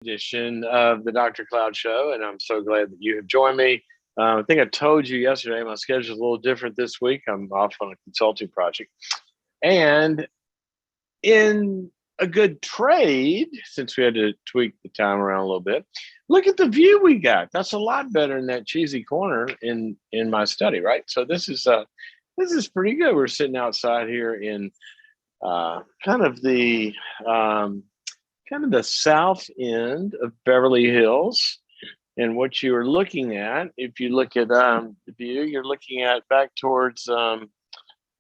edition of the Dr. Cloud Show, and I'm so glad that you have joined me. I think I told you yesterday my schedule is a little different this week. I'm off on a consulting project. And in a good trade, since we had to tweak the time around a little bit, look at the view we got. That's a lot better than that cheesy corner in my study, right? So this is pretty good. We're sitting outside here in kind of the south end of Beverly Hills. And what you are looking at, if you look at the view, you're looking at back towards kind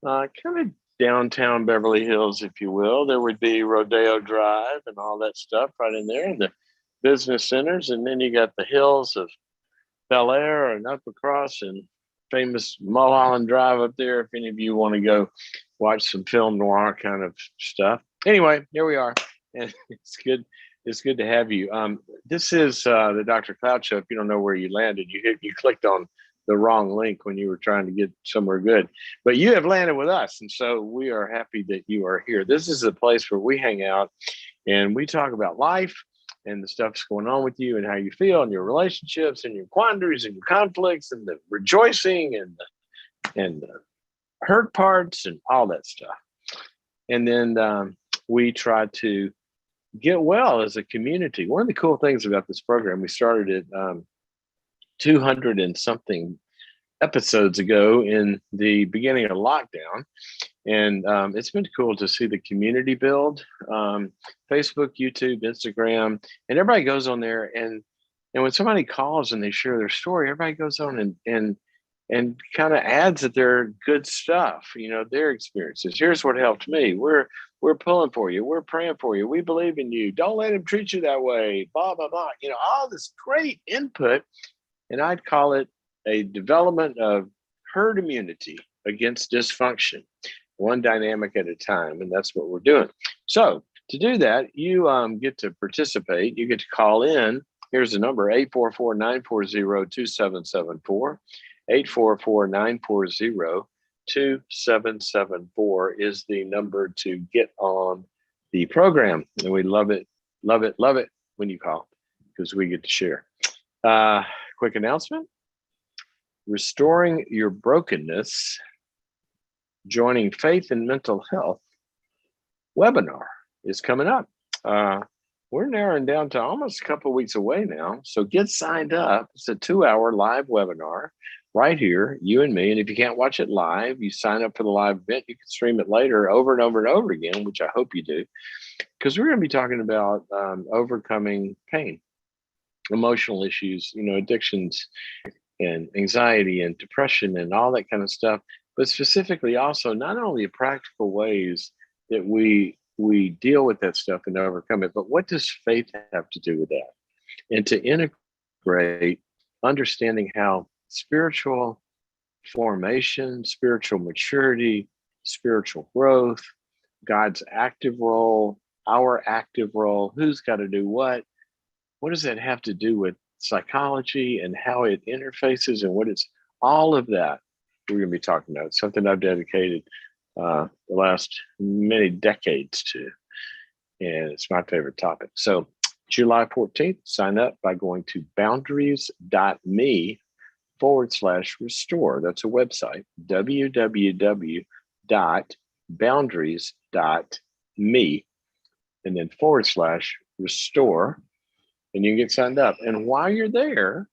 of downtown Beverly Hills, if you will. There would be Rodeo Drive and all that stuff right in there, and the business centers. And then you got the hills of Bel Air and up across, and famous Mulholland Drive up there, if any of you want to go watch some film noir kind of stuff. Anyway, here we are, and it's good. It's good to have you. This is the Dr. Cloud Show. If you don't know where you landed, you clicked on the wrong link when you were trying to get somewhere good, but you have landed with us, and so we are happy that you are here. This is a place where we hang out and we talk about life and the stuff that's going on with you and how you feel and your relationships and your quandaries and your conflicts and the rejoicing and the hurt parts and all that stuff. And then we try to get well as a community. One of the cool things about this program, we started it 200 and something episodes ago in the beginning of lockdown. And it's been cool to see the community build. Facebook, YouTube, Instagram, and everybody goes on there. And when somebody calls and they share their story, everybody goes on and kind of adds that their good stuff, their experiences. Here's what helped me. We're pulling for you. We're praying for you. We believe in you. Don't let him treat you that way. Blah, blah, blah. All this great input. And I'd call it a development of herd immunity against dysfunction, one dynamic at a time. And that's what we're doing. So to do that, you get to participate. You get to call in. Here's the number, 844-940-2774. 844-940-2774 is the number to get on the program. And we love it when you call because we get to share. Quick announcement. Restoring Your Brokenness, Joining Faith and Mental Health webinar is coming up. We're narrowing down to almost a couple of weeks away now. So get signed up. It's a 2-hour live webinar right here, you and me. And if you can't watch it live, you sign up for the live event. You can stream it later over and over and over again, which I hope you do, because we're going to be talking about overcoming pain, emotional issues, addictions and anxiety and depression and all that kind of stuff, but specifically also not only the practical ways that we deal with that stuff and overcome it, but what does faith have to do with that? And to integrate understanding how spiritual formation, spiritual maturity, spiritual growth, God's active role, our active role, who's got to do what does that have to do with psychology and how it interfaces and what it's all of that we're going to be talking about. It's something I've dedicated the last many decades to, and it's my favorite topic. So July 14th, sign up by going to boundaries.me/restore. That's a website, www.boundaries.me, and then /restore, and you can get signed up. And while you're there,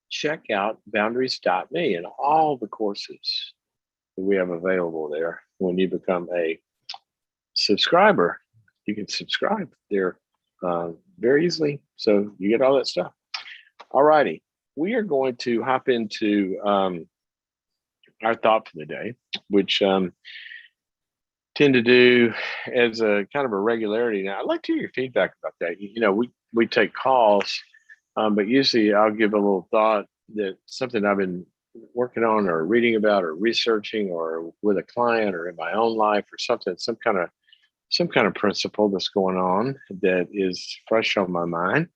check out boundaries.me and all the courses that we have available there. When you become a subscriber, you can subscribe there very easily. So you get all that stuff. All righty. We are going to hop into our thought for the day, which tend to do as a kind of a regularity. Now, I'd like to hear your feedback about that. We take calls, but usually I'll give a little thought that something I've been working on or reading about or researching or with a client or in my own life or something, some kind of principle that's going on that is fresh on my mind.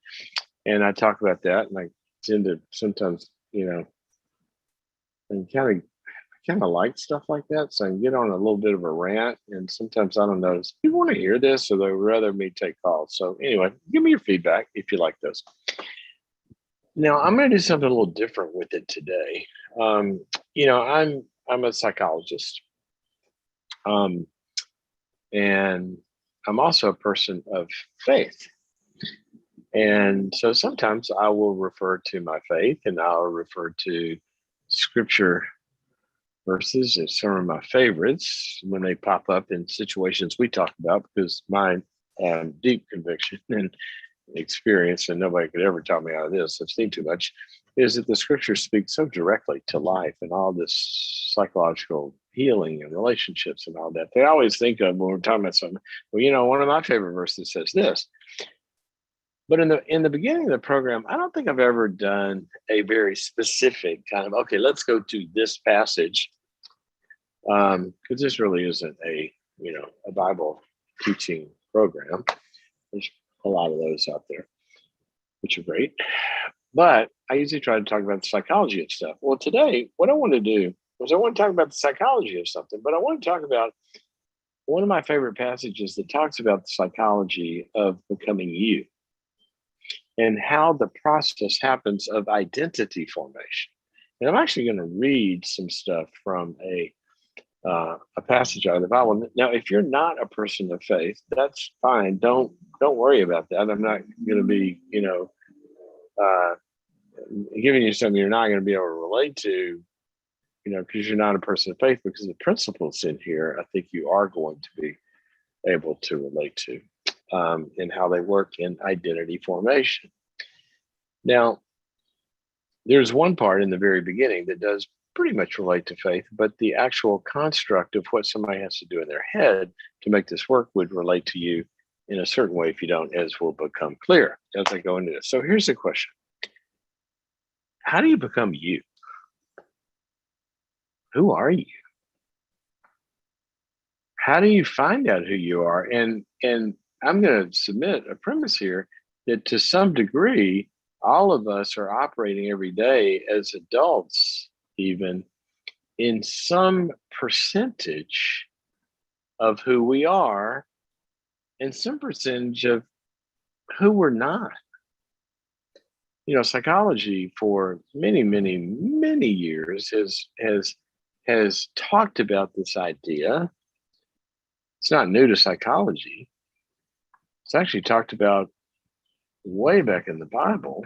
And I talk about that, and I tend to sometimes, and kind of kind of like stuff like that, so I can get on a little bit of a rant. And sometimes I don't know, does people want to hear this, or they would rather me take calls? So anyway, give me your feedback if you like this. Now I'm going to do something a little different with it today. Um, I'm a psychologist, um, and I'm also a person of faith. And so sometimes I will refer to my faith, and I'll refer to scripture verses as some of my favorites when they pop up in situations we talk about, because my deep conviction and experience, and nobody could ever talk me out of this, I've seen too much, is that the scriptures speak so directly to life and all this psychological healing and relationships and all that. They always think of, when we're talking about something, well, one of my favorite verses says this. But in the beginning of the program, I don't think I've ever done a very specific kind of, okay, let's go to this passage, because this really isn't a Bible teaching program. There's a lot of those out there, which are great. But I usually try to talk about the psychology of stuff. Well, today, what I want to do was I want to talk about the psychology of something, but I want to talk about one of my favorite passages that talks about the psychology of becoming you, and how the process happens of identity formation. And I'm actually going to read some stuff from a passage out of the Bible. Now, if you're not a person of faith, that's fine. Don't worry about that. I'm not going to be, uh, giving you something you're not going to be able to relate to, because you're not a person of faith. Because the principles in here, I think you are going to be able to relate to, and how they work in identity formation. Now, there's one part in the very beginning that does pretty much relate to faith, but the actual construct of what somebody has to do in their head to make this work would relate to you in a certain way if you don't, as will become clear as I go into this. So here's the question. How do you become you? Who are you? How do you find out who you are? And I'm going to submit a premise here that to some degree, all of us are operating every day as adults, even in some percentage of who we are and some percentage of who we're not. Psychology for many, many, many years has talked about this idea. It's not new to psychology. It's actually talked about way back in the Bible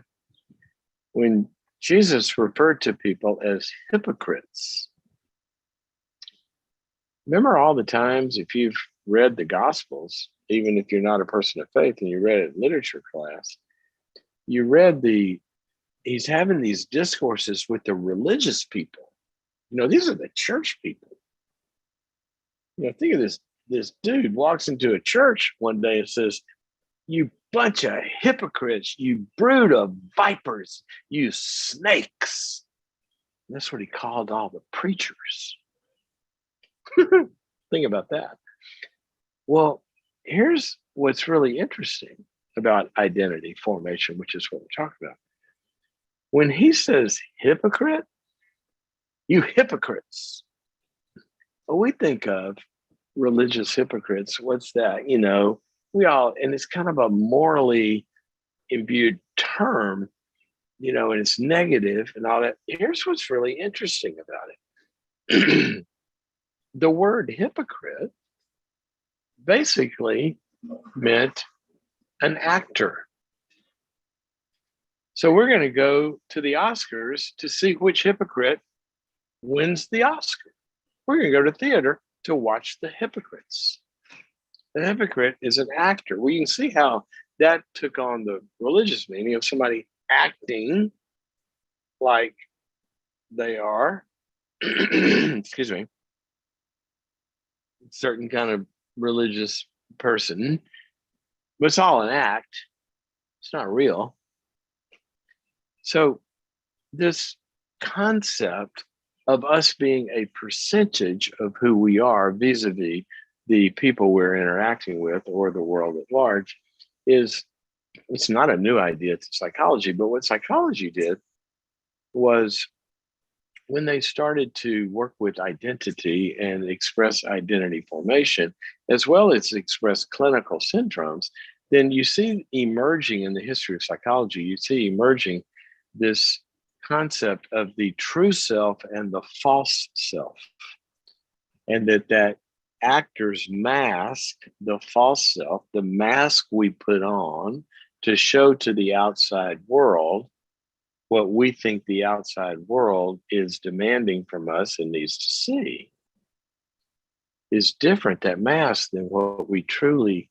when Jesus referred to people as hypocrites. Remember all the times, if you've read the Gospels, even if you're not a person of faith and you read it in literature class, you read he's having these discourses with the religious people. These are the church people. Think of this dude walks into a church one day and says, "You bunch of hypocrites, you brood of vipers, you snakes." And that's what he called all the preachers. Think about that. Well, here's what's really interesting about identity formation, which is what we're talking about. When he says hypocrite, you hypocrites. Well, we think of religious hypocrites. What's that? And it's kind of a morally imbued term, and it's negative and all that. Here's what's really interesting about it. The word hypocrite basically meant an actor. So we're going to go to the Oscars to see which hypocrite wins the Oscar. We're going to go to theater to watch the hypocrites. The hypocrite is an actor. We can see how that took on the religious meaning of somebody acting like they are, excuse me, certain kind of religious person, but it's all an act. It's not real. So this concept of us being a percentage of who we are vis-a-vis the people we're interacting with or the world at large it's not a new idea to psychology. But what psychology did was when they started to work with identity and express identity formation, as well as express clinical syndromes, then you see emerging in the history of psychology, you see emerging this concept of the true self and the false self, and that actors mask the false self, the mask we put on to show to the outside world what we think the outside world is demanding from us and needs to see, is different, that mask, than what we truly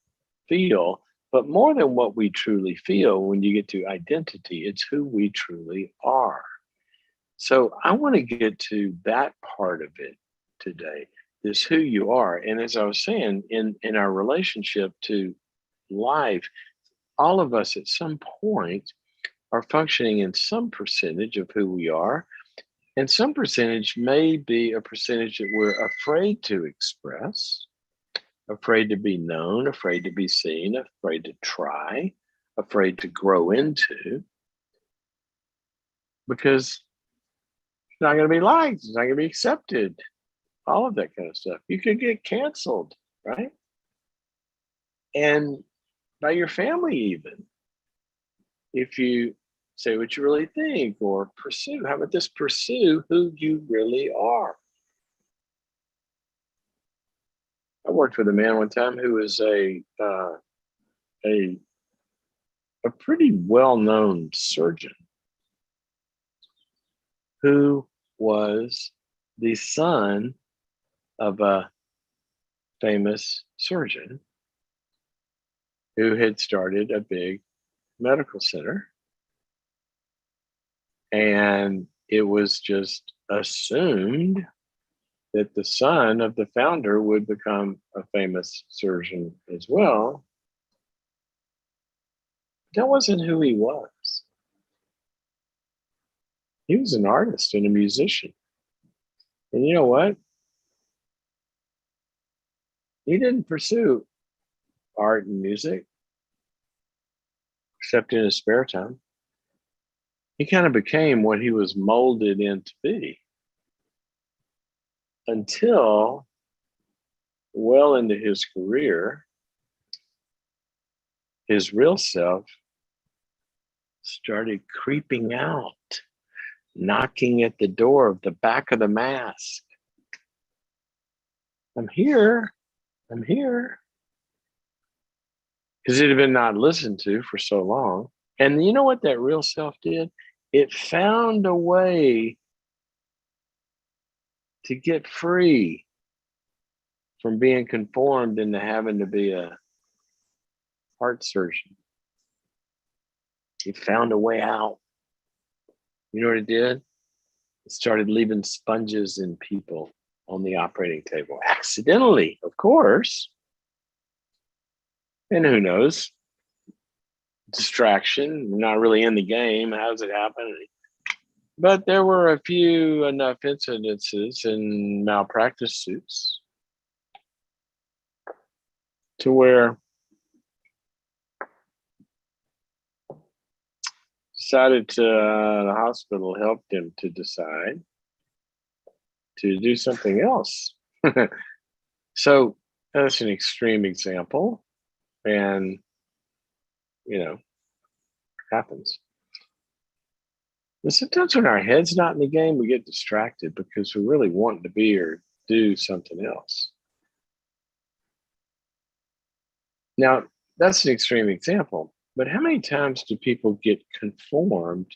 feel. But more than what we truly feel, when you get to identity, it's who we truly are. So I want to get to that part of it today, is who you are. And as I was saying, in our relationship to life, all of us at some point are functioning in some percentage of who we are. And some percentage may be a percentage that we're afraid to express, afraid to be known, afraid to be seen, afraid to try, afraid to grow into, because it's not going to be liked, it's not going to be accepted, all of that kind of stuff. You could get canceled, right? And by your family, even if you say what you really think or pursue. How about this? Pursue who you really are. I worked with a man one time who was a pretty well-known surgeon who was the son of a famous surgeon who had started a big medical center. And it was just assumed that the son of the founder would become a famous surgeon as well. That wasn't who he was. He was an artist and a musician. And you know what? He didn't pursue art and music except in his spare time. He kind of became what he was molded in to be, until well into his career, his real self started creeping out, knocking at the door of the back of the mask. I'm here. I'm here. Because it had been not listened to for so long. And you know what that real self did? It found a way to get free from being conformed into having to be a heart surgeon. It found a way out. You know what it did? It started leaving sponges in people on the operating table, accidentally, of course. And who knows? Distraction, not really in the game. How does it happen? But there were a few enough incidences and malpractice suits to where the hospital helped him to decide to do something else. So that's an extreme example, and happens. And sometimes when our head's not in the game, we get distracted because we really want to be or do something else. Now, that's an extreme example, but how many times do people get conformed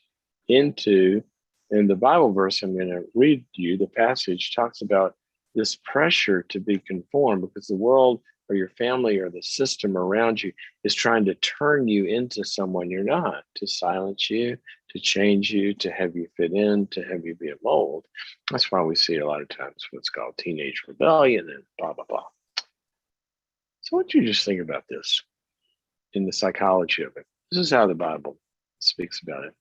into, in the Bible verse I'm going to read you, the passage talks about this pressure to be conformed because the world or your family or the system around you is trying to turn you into someone you're not, to silence you, to change you, to have you fit in, to have you be a mold. That's why we see a lot of times what's called teenage rebellion and blah, blah, blah. So what do you just think about this in the psychology of it? This is how the Bible speaks about it.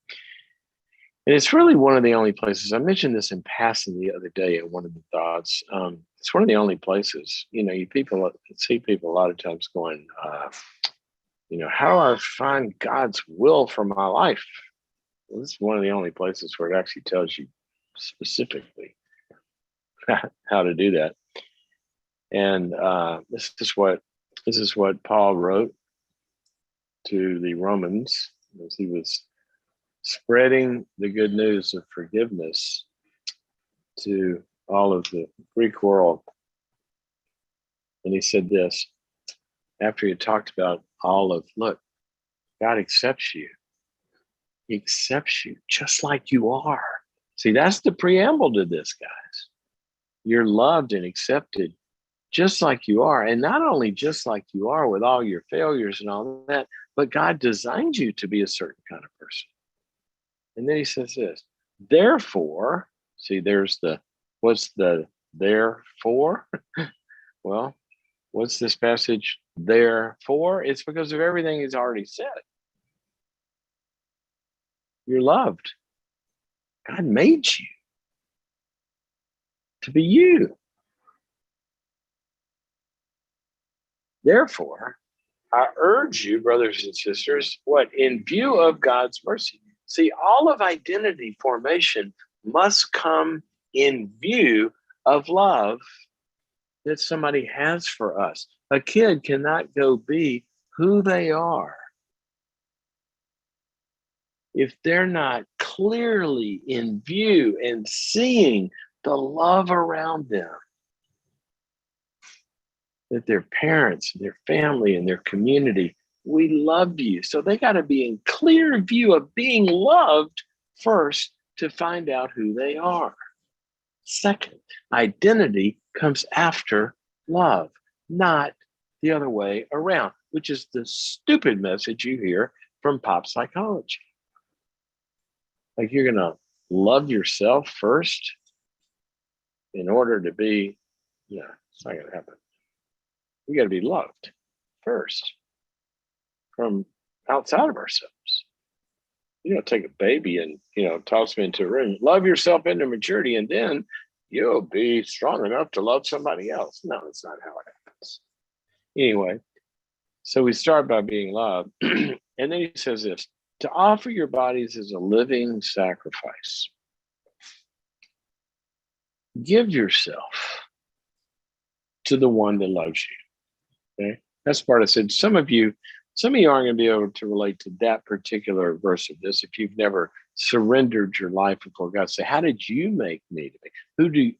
And it's really one of the only places, I mentioned this in passing the other day in one of the thoughts. It's one of the only places, you see people a lot of times going, how do I find God's will for my life? Well, this is one of the only places where it actually tells you specifically how to do that. And this is what Paul wrote to the Romans as he was spreading the good news of forgiveness to all of the Greek world. And he said this after he talked about look, God accepts you. He accepts you just like you are. See, that's the preamble to this, guys. You're loved and accepted just like you are. And not only just like you are with all your failures and all that, but God designed you to be a certain kind of person. And then he says this, therefore, see, what's the therefore? Well, what's this passage there for? It's because of everything he's already said. You're loved. God made you to be you. Therefore, I urge you, brothers and sisters, in view of God's mercy. See, all of identity formation must come in view of love that somebody has for us. A kid cannot go be who they are if they're not clearly in view and seeing the love around them that their parents, their family, and their community, we love you. So they got to be in clear view of being loved first to find out who they are. Second, identity comes after love, not the other way around, which is the stupid message you hear from pop psychology. Like you're going to love yourself first in order to be, it's not going to happen. We got to be loved first from outside of ourselves. You don't take a baby and, toss me into a room, love yourself into maturity, and then you'll be strong enough to love somebody else. No, that's not how it happens. Anyway, so we start by being loved. And then he says this, to offer your bodies as a living sacrifice. Give yourself to the one that loves you. Okay, that's part I said. Some of you aren't going to be able to relate to that particular verse of this if you've never surrendered your life before God. Say, how did you make me to be?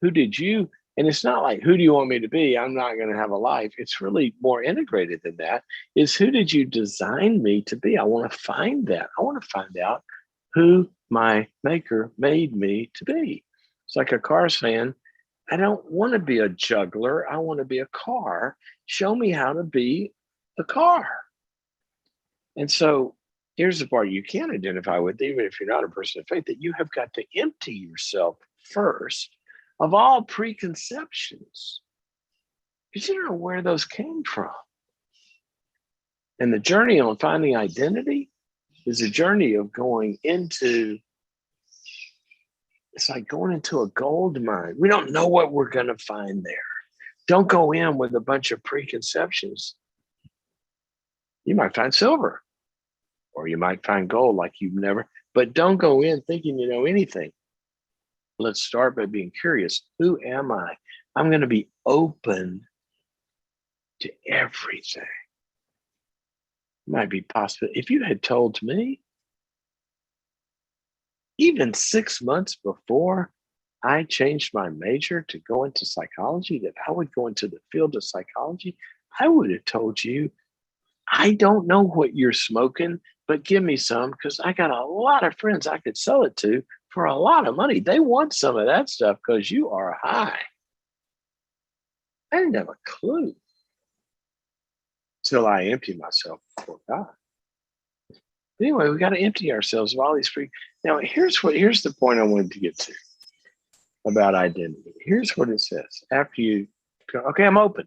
Who did you? And it's not like, who do you want me to be? I'm not going to have a life. It's really more integrated than that. Is who did you design me to be? I want to find that. I want to find out who my maker made me to be. It's like a car saying, I don't want to be a juggler. I want to be a car. Show me how to be a car. And so here's the part you can identify with, even if you're not a person of faith, that you have got to empty yourself first of all preconceptions, because you don't know where those came from. And the journey on finding identity is a journey of going into, it's like going into a gold mine. We don't know what we're going to find there. Don't go in with a bunch of preconceptions. You might find silver, or you might find gold like you've never, but don't go in thinking you know anything. Let's start by being curious. Who am I? I'm going to be open to everything. It might be possible. If you had told me, even 6 months before I changed my major to go into psychology, that I would go into the field of psychology, I would have told you, I don't know what you're smoking, but give me some, because I got a lot of friends I could sell it to for a lot of money. They want some of that stuff because you are high. I didn't have a clue till I emptied myself before God. Anyway, we got to empty ourselves of all these free. Now, here's the point I wanted to get to about identity. Here's what it says. After you go, okay, I'm open.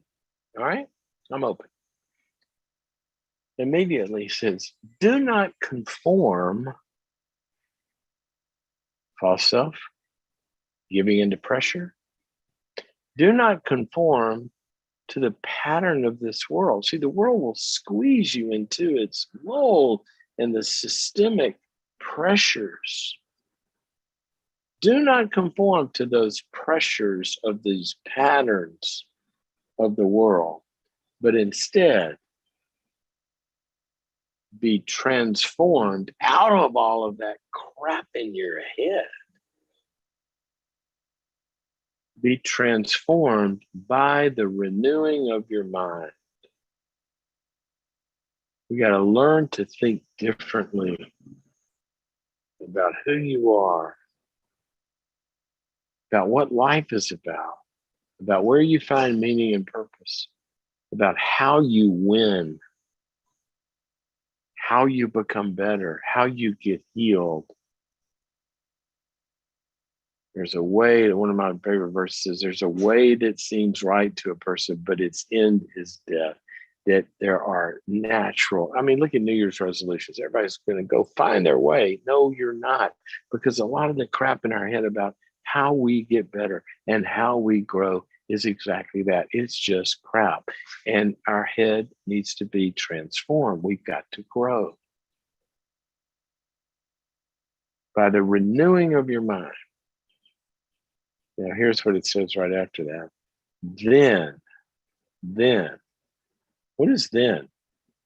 All right, I'm open. Immediately says, do not conform, false self, giving into pressure. Do not conform to the pattern of this world. See, the world will squeeze you into its mold and the systemic pressures Do not conform to those pressures of these patterns of the world, but instead be transformed out of all of that crap in your head. Be transformed by the renewing of your mind. We got to learn to think differently about who you are, about what life is about where you find meaning and purpose, about how you win, how you become better, how you get healed. There's a way, one of my favorite verses is, there's a way that seems right to a person, but its end is death. That there are natural, I mean, look at New Year's resolutions. Everybody's going to go find their way. No, you're not. Because a lot of the crap in our head about how we get better and how we grow is exactly that. It's just crap. And our head needs to be transformed. We've got to grow by the renewing of your mind. Now, here's what it says right after that. Then, what is then?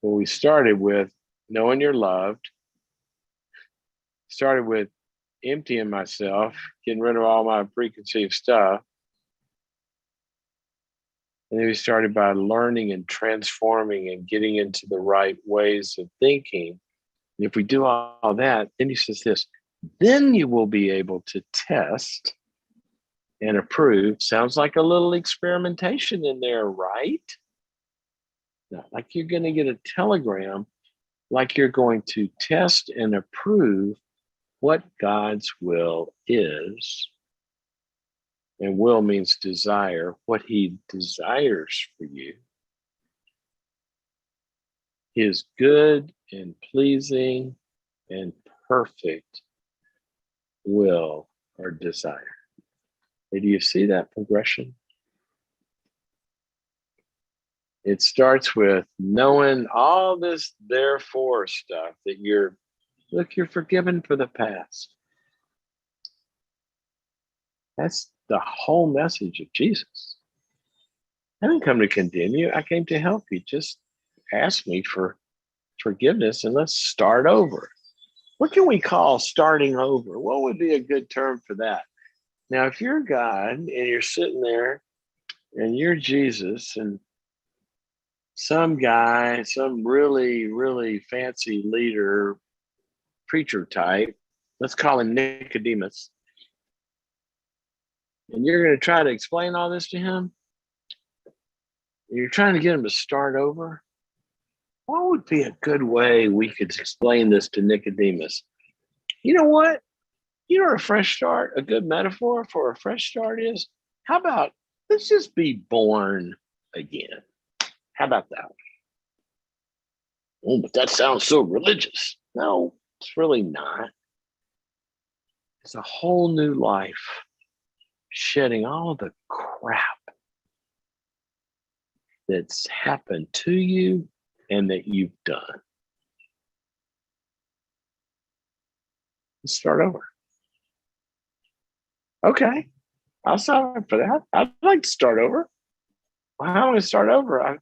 Well, we started with knowing you're loved, started with emptying myself, getting rid of all my preconceived stuff. And then we started by learning and transforming and getting into the right ways of thinking. And if we do all that, then he says this, then you will be able to test and approve. Sounds like a little experimentation in there, right? Not like you're going to get a telegram, like you're going to test and approve what God's will is. And will means desire, what he desires for you. His good and pleasing and perfect will or desire. And do you see that progression? It starts with knowing all this therefore stuff that you're forgiven for the past. That's the whole message of Jesus. I didn't come to condemn you. I came to help you. Just ask me for forgiveness and let's start over. What can we call starting over? What would be a good term for that? Now, if you're God and you're sitting there and you're Jesus and some guy, some really, really fancy leader, preacher type, let's call him Nicodemus, and you're going to try to explain all this to him, you're trying to get him to start over, what would be a good way we could explain this to Nicodemus? You know what? You know, a fresh start, a good metaphor for a fresh start is, how about let's just be born again? How about that? Oh, but that sounds so religious. No, it's really not. It's a whole new life, shedding all of the crap that's happened to you and that you've done. Let's start over. Okay, I'll sign up for that. I'd like to start over. Well, how am I going to start over?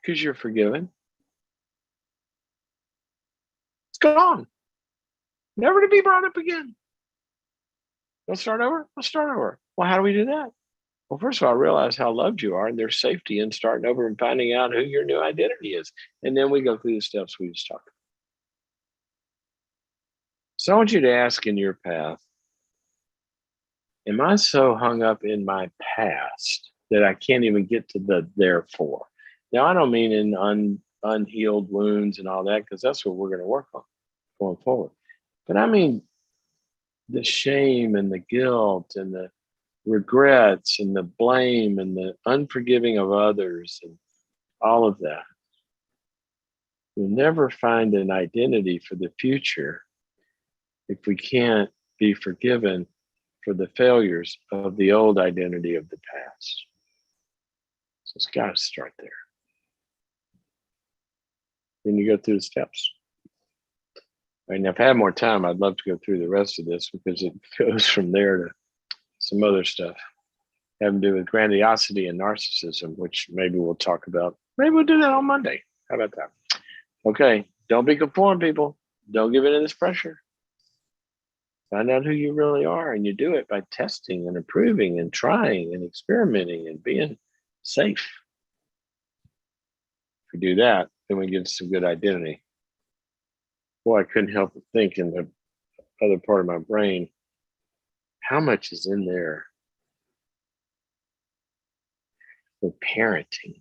Because you're forgiven. It's gone. Never to be brought up again. Let's start over. Let's start over. Well, how do we do that? Well, first of all, realize how loved you are, and there's safety in starting over and finding out who your new identity is. And then we go through the steps we just talked about. So I want you to ask in your path, am I so hung up in my past that I can't even get to the therefore? Now, I don't mean in unhealed wounds and all that, because that's what we're going to work on going forward. But I mean the shame and the guilt and the regrets and the blame and the unforgiving of others and all of that. We'll never find an identity for the future if we can't be forgiven for the failures of the old identity of the past. So it's got to start there. Then you go through the steps. And if I had more time, I'd love to go through the rest of this because it goes from there to some other stuff having to do with grandiosity and narcissism, which maybe we'll talk about. Maybe we'll do that on Monday. How about that? Okay. Don't be conformed, people. Don't give in to this pressure. Find out who you really are, and you do it by testing and improving and trying and experimenting and being safe. If we do that, then we get some good identity. Boy, I couldn't help but think in the other part of my brain, how much is in there for parenting?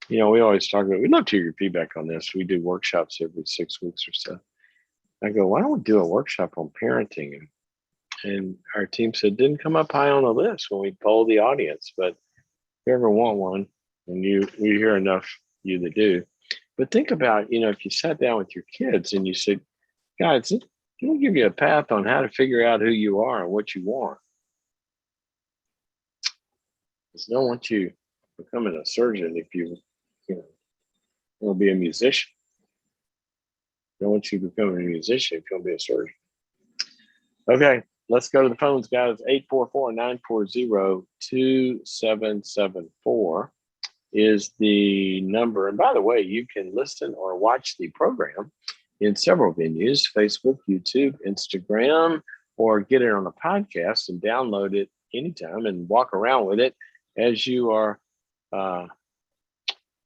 You know, we always talk about, we'd love to hear your feedback on this. We do workshops every 6 weeks or so. I go, why don't we do a workshop on parenting? And our team said, didn't come up high on the list when we polled the audience, but if you ever want one, and we hear enough you that do. But think about, you know, if you sat down with your kids and you said, guys, we'll give you a path on how to figure out who you are and what you want. Because don't want you becoming a surgeon if you want to be a musician. Don't want you becoming a musician if you want to be a surgeon. Okay, let's go to the phones, guys. 844-940-2774 is the number. And by the way, you can listen or watch the program in several venues: Facebook, YouTube, Instagram, or get it on a podcast and download it anytime and walk around with it as you are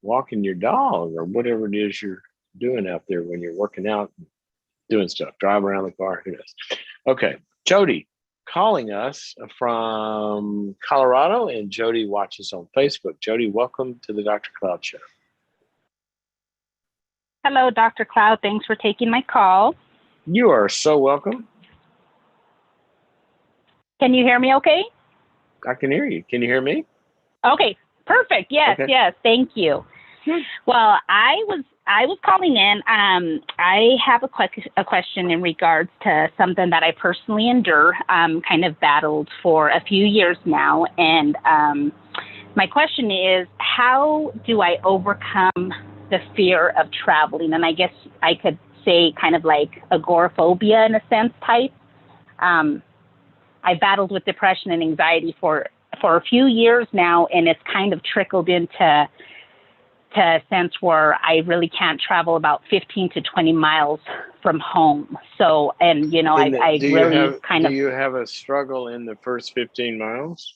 walking your dog or whatever it is you're doing out there when you're working out and doing stuff, drive around the car, who knows. Okay, Jody calling us from Colorado, and Jody watches on Facebook. Jody, welcome to the Dr. Cloud Show. Hello, Dr. Cloud. Thanks for taking my call. You are so welcome. Can you hear me okay? I can hear you. Can you hear me? Okay, perfect. Yes, okay. Yes. Thank you. Good. Well, I was calling in. I have a question in regards to something that I personally endure, kind of battled for a few years now. And my question is, how do I overcome the fear of traveling? And I guess I could say kind of like agoraphobia in a sense type. I battled with depression and anxiety for a few years now, and it's kind of trickled into a sense where I really can't travel about 15 to 20 miles from home. So, and you know, I really kind of. Do you have a struggle in the first 15 miles?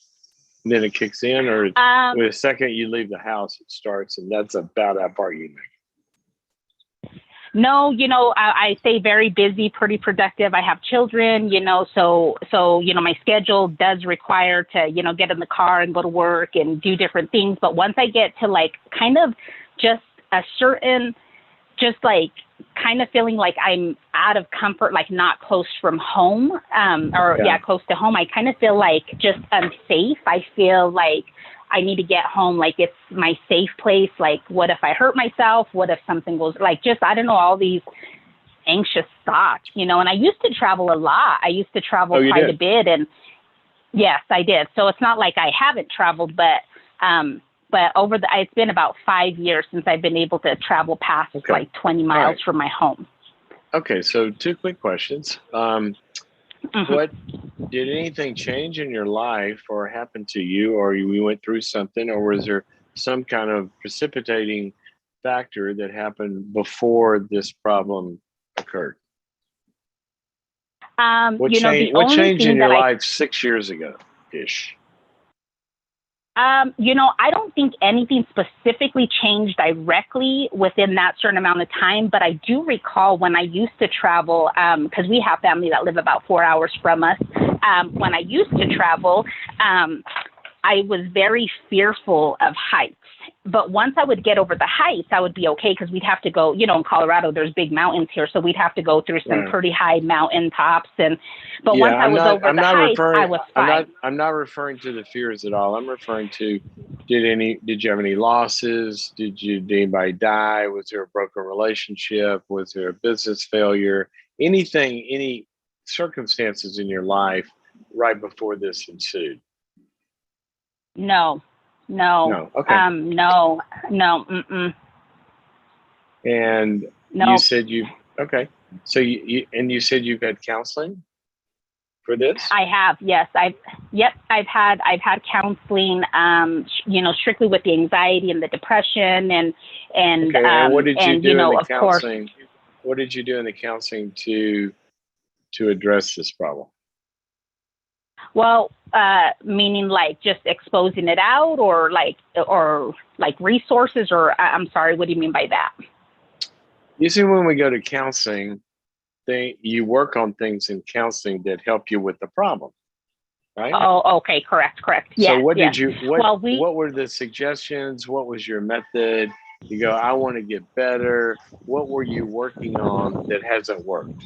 And then it kicks in, or with the second you leave the house, it starts, and that's about how far you make. No, you know, I stay very busy, pretty productive. I have children, you know, so, you know, my schedule does require to, you know, get in the car and go to work and do different things. But once I get to like kind of just a certain, just like kind of feeling like I'm out of comfort, like not close from home, close to home, I kind of feel like just unsafe. I feel like I need to get home, like it's my safe place. Like, what if I hurt myself? What if something goes, like, just, I don't know, all these anxious thoughts, you know. And I used to travel a lot. I used to travel quite a bit. And yes, I did. So it's not like I haven't traveled, but it's been about 5 years since I've been able to travel past like 20 miles from my home. Okay. So 2 quick questions. What did anything change in your life or happen to you, or we went through something, or was there some kind of precipitating factor that happened before this problem occurred? What changed in your life 6 years ago ish? You know, I don't think anything specifically changed directly within that certain amount of time, but I do recall when I used to travel, because we have family that live about 4 hours from us. When I used to travel, I was very fearful of heights. But once I would get over the heights, I would be okay, because we'd have to go, you know, in Colorado, there's big mountains here, so we'd have to go through some pretty high mountain tops. But once I was over the heights, I was fine. I'm not referring to the fears at all. I'm referring to, did you have any losses? Did anybody die? Was there a broken relationship? Was there a business failure? Anything, any circumstances in your life right before this ensued? No. Okay. No. Mm-mm. And you said Okay. So you said you've had counseling for this? I have, yes. I've had counseling, strictly with the anxiety and the depression Okay. And what did you and do in the of course, counseling? What did you do in the counseling to address this problem? well, meaning like just exposing it out, or like resources, or I'm sorry, what do you mean by that? Usually when we go to counseling, you work on things in counseling that help you with the problem, right? Oh, okay, correct. So Yes, what yes. did you Well, we what were the suggestions? What was your method? You go, I want to get better. What were you working on that hasn't worked?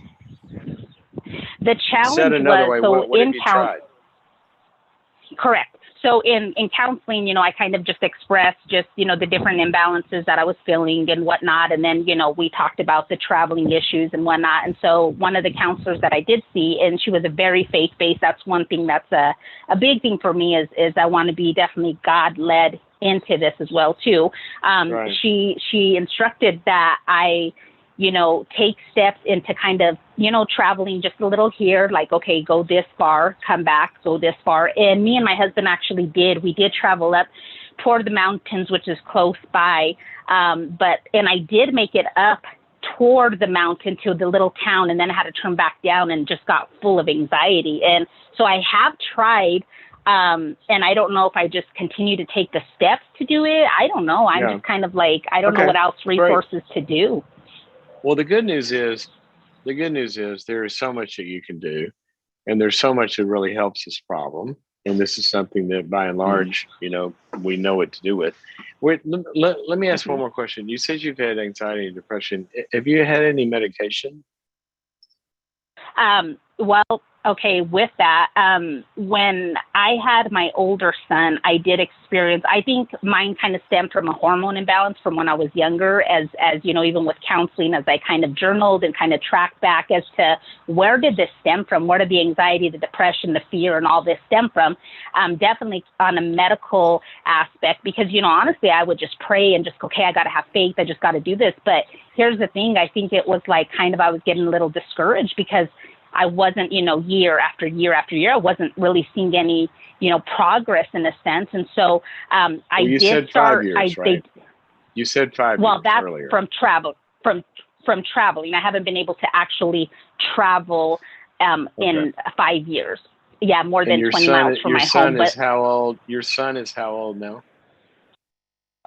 the Said challenge another was, way, so what have in you count tried? correct. So in counseling, I kind of just expressed just, the different imbalances that I was feeling and whatnot. And then, we talked about the traveling issues and whatnot. And so one of the counselors that I did see, and she was a very faith-based, that's one thing that's a big thing for me is I want to be definitely God-led into this as well too. Right. She instructed that I, take steps into kind of, traveling just a little here, like, okay, go this far, come back, go this far. And me and my husband actually we did travel up toward the mountains, which is close by. And I did make it up toward the mountain to the little town, and then I had to turn back down and just got full of anxiety. And so I have tried, and I don't know if I just continue to take the steps to do it. I don't know. I'm Yeah. just kind of like, I don't know Okay. what else Great. resources to do. Well, the good news is there is so much that you can do, and there's so much that really helps this problem. And this is something that, by and Mm-hmm. large, we know what to do with. Wait, let me ask one Mm-hmm. more question. You said you've had anxiety and depression. Have you had any medication? Well, okay, with that, when I had my older son, I did experience, I think mine kind of stemmed from a hormone imbalance from when I was younger, as even with counseling, as I kind of journaled and kind of tracked back as to where did this stem from? Where did the anxiety, the depression, the fear, and all this stem from? Definitely on a medical aspect, because, honestly, I would just pray and just, okay, I got to have faith. I just got to do this. But here's the thing. I think it was like kind of, I was getting a little discouraged because I wasn't, year after year after year, I wasn't really seeing any, progress in a sense. And so I Well, you did said five start, years, right? You said five well, years that's earlier. from from traveling. I haven't been able to actually travel Okay. in 5 years. Yeah, more And than 20 miles from your my home. son is But how old? Your son is how old now?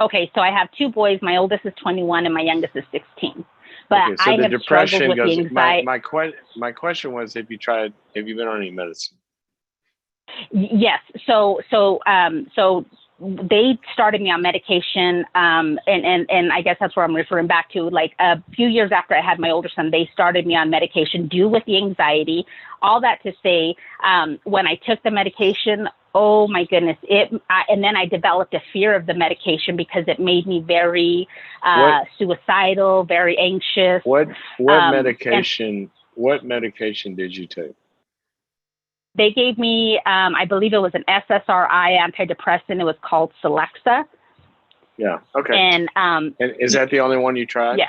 okay, so I have two boys. My oldest is 21 and my youngest is 16. But Okay, so I the have struggled depression with the goes. anxiety. My question was, have you been on any medicine? Yes. So they started me on medication, and I guess that's where I'm referring back to. Like a few years after I had my older son, they started me on medication due with the anxiety. All that to say, when I took the medication, oh my goodness, and then I developed a fear of the medication because it made me very What suicidal, very anxious, what and medication? What medication did you take? they gave me, I believe it was an SSRI antidepressant. It was called Celexa. Yeah. Okay. And And is that the only one you tried? yeah,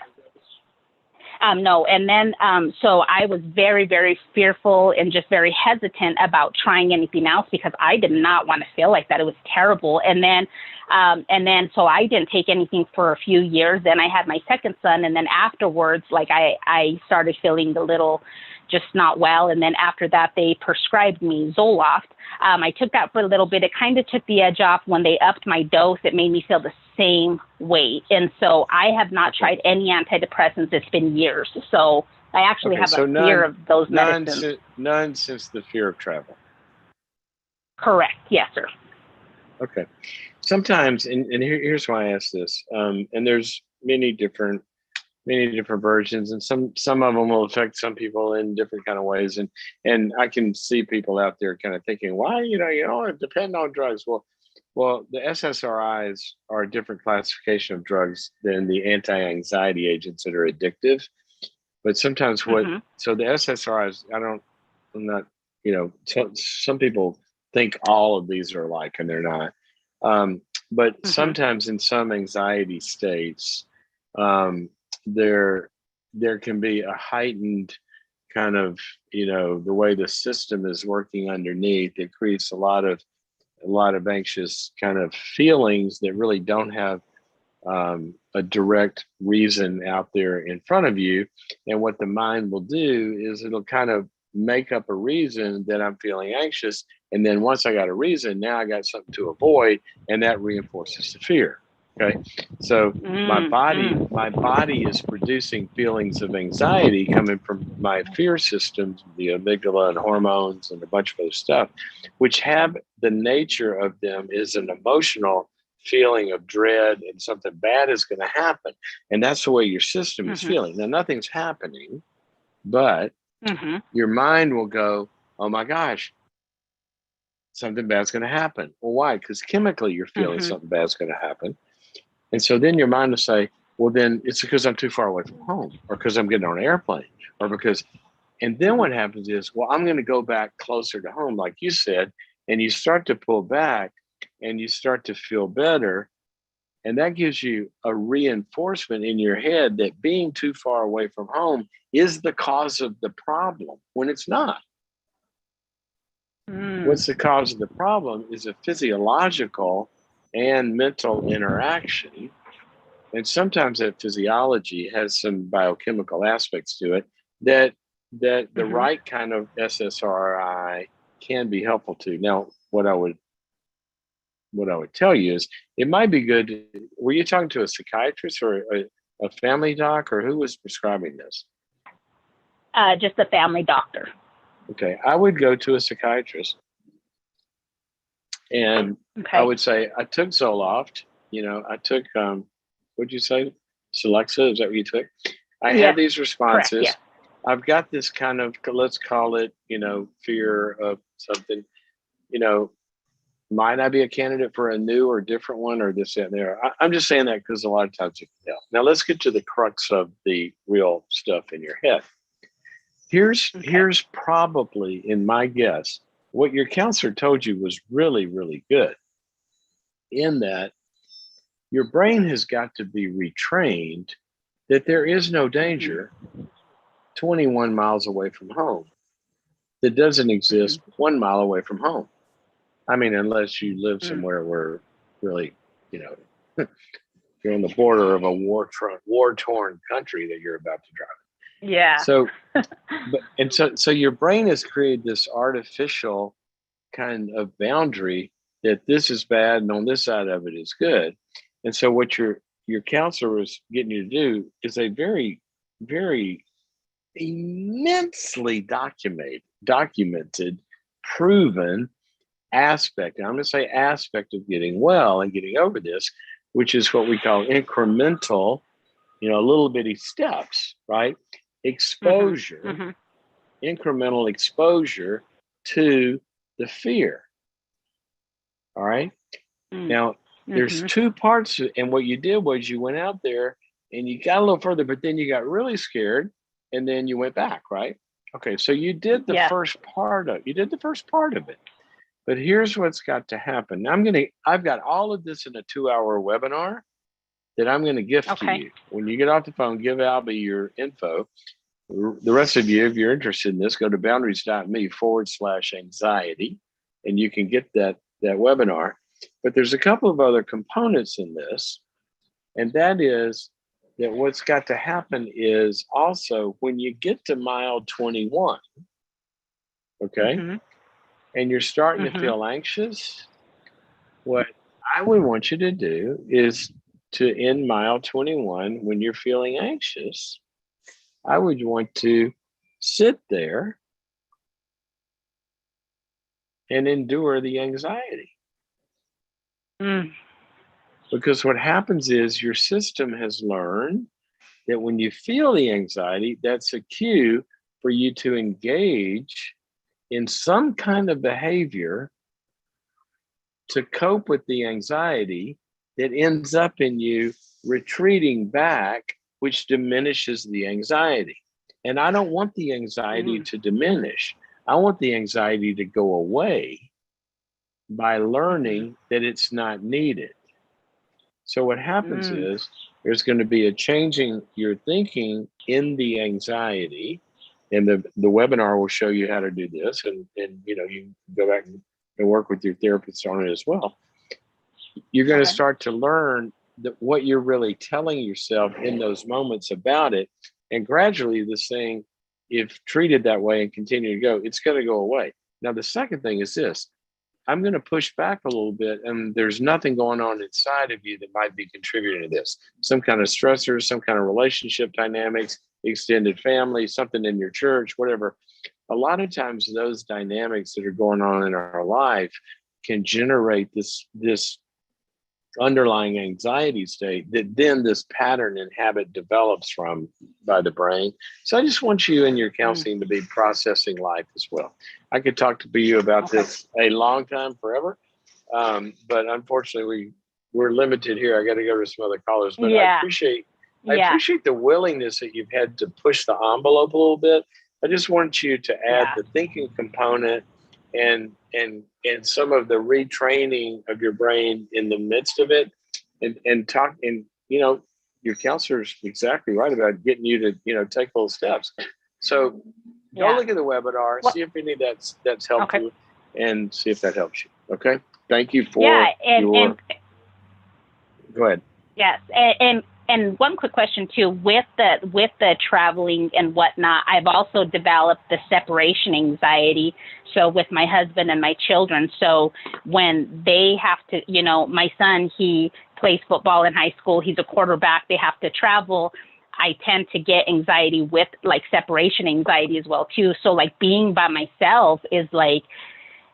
no. And then, so I was very, very fearful and just very hesitant about trying anything else because I did not want to feel like that. It was terrible. So I didn't take anything for a few years. Then I had my second son. And then afterwards, like I started feeling a little just not well. And then after that, they prescribed me Zoloft. I took that for a little bit. It kind of took the edge off. When they upped my dose, it made me feel the same way. And so I have not Okay. tried any antidepressants. It's been years. So I actually Okay. have a So fear of those medicines. none since the fear of travel. Correct. Yes, sir. Okay. Sometimes, and here's why I ask this. And there's many different versions, and some of them will affect some people in different kind of ways. And I can see people out there kind of thinking, why, depend on drugs. Well, the SSRIs are a different classification of drugs than the anti-anxiety agents that are addictive. But sometimes Mm-hmm. so the SSRIs, I'm not, some people think all of these are alike, and they're not. But Mm-hmm. sometimes in some anxiety states, um, there there can be a heightened kind of, the way the system is working underneath. It creates a lot of anxious kind of feelings that really don't have a direct reason out there in front of you. And what the mind will do is it'll kind of make up a reason that I'm feeling anxious. And then once I got a reason, now I got something to avoid, and that reinforces the fear. Okay. So my body is producing feelings of anxiety coming from my fear systems, the amygdala and hormones and a bunch of other stuff, which have the nature of them is an emotional feeling of dread and something bad is going to happen. And that's the way your system is feeling. Now, nothing's happening, but your mind will go, oh my gosh, something bad's going to happen. Well, why? Because chemically you're feeling something bad's going to happen. And so then your mind will say, well, then it's because I'm too far away from home, or because I'm getting on an airplane, or because, and then what happens is, well, I'm going to go back closer to home, like you said, and you start to pull back and you start to feel better. And that gives you a reinforcement in your head that being too far away from home is the cause of the problem when it's not. What's the cause of the problem is a physiological and mental interaction. And sometimes that physiology has some biochemical aspects to it that the right kind of SSRI can be helpful to. Now, what I would tell you is it might be good. Were you talking to a psychiatrist or a family doc, or who was prescribing this? Just a family doctor. Okay, I would go to a psychiatrist, and I would say I took Zoloft. I took what'd you say, Celexa? Is that what you took? I had these responses. Correct, yeah. I've got this kind of, let's call it, fear of something. Might I be a candidate for a new or different one, or this and there? I'm just saying that because a lot of times you can tell. Now let's get to the crux of the real stuff in your head. Here's probably, in my guess, what your counselor told you was really, really good, in that your brain has got to be retrained that there is no danger 21 miles away from home that doesn't exist 1 mile away from home. I mean, unless you live somewhere where really, you're on the border of a war-torn country that you're about to drive. Yeah. So your brain has created this artificial kind of boundary that this is bad and on this side of it is good. And so what your counselor was getting you to do is a very, very immensely documented, proven aspect. And I'm going to say aspect of getting well and getting over this, which is what we call incremental, little bitty steps, right? Exposure, incremental exposure to the fear. All right. Now, there's two parts. And what you did was you went out there and you got a little further, but then you got really scared and then you went back, right? Okay. So you did the first part of it. But here's what's got to happen. I've got all of this in a 2-hour webinar that I'm going to gift to you. When you get off the phone, give Albie your info. The rest of you, if you're interested in this, go to boundaries.me/anxiety, and you can get that webinar. But there's a couple of other components in this, and that is that what's got to happen is also when you get to mile 21, and you're starting to feel anxious, what I would want you to do is to, in mile 21, when you're feeling anxious, I would want to sit there and endure the anxiety. Because what happens is your system has learned that when you feel the anxiety, that's a cue for you to engage in some kind of behavior to cope with the anxiety that ends up in you retreating back, which diminishes the anxiety. And I don't want the anxiety to diminish. I want the anxiety to go away by learning that it's not needed. So what happens is There's going to be a changing your thinking in the anxiety. And the webinar will show you how to do this. And you know, you go back and work with your therapist on it as well. You're going to Okay. start to learn that what you're really telling yourself in those moments about it. And gradually this thing, if treated that way and continue to go, it's going to go away. Now, the second thing is this: I'm going to push back a little bit, and there's nothing going on inside of you that might be contributing to this. Some kind of stressors, some kind of relationship dynamics, extended family, something in your church, whatever. A lot of times those dynamics that are going on in our life can generate this underlying anxiety state that then this pattern and habit develops from by the brain. So I just want you in your counseling to be processing life as well. I could talk to you about this a long time, forever, but unfortunately we're limited here. I got to go to some other callers, but Yeah. I appreciate the willingness that you've had to push the envelope a little bit. I just want you to add the thinking component and some of the retraining of your brain in the midst of it, and talk. And you know, your counselor's exactly right about getting you to, you know, take little steps. So go look at the webinar, see if any of that's helped you, and see if that helps you. Okay. Thank you for your. Go ahead. Yes, and one quick question too, with the traveling and whatnot, I've also developed the separation anxiety. So with my husband and my children, so when they have to, you know, my son, he plays football in high school, he's a quarterback, they have to travel. I tend to get anxiety with like separation anxiety as well too. So like being by myself is like,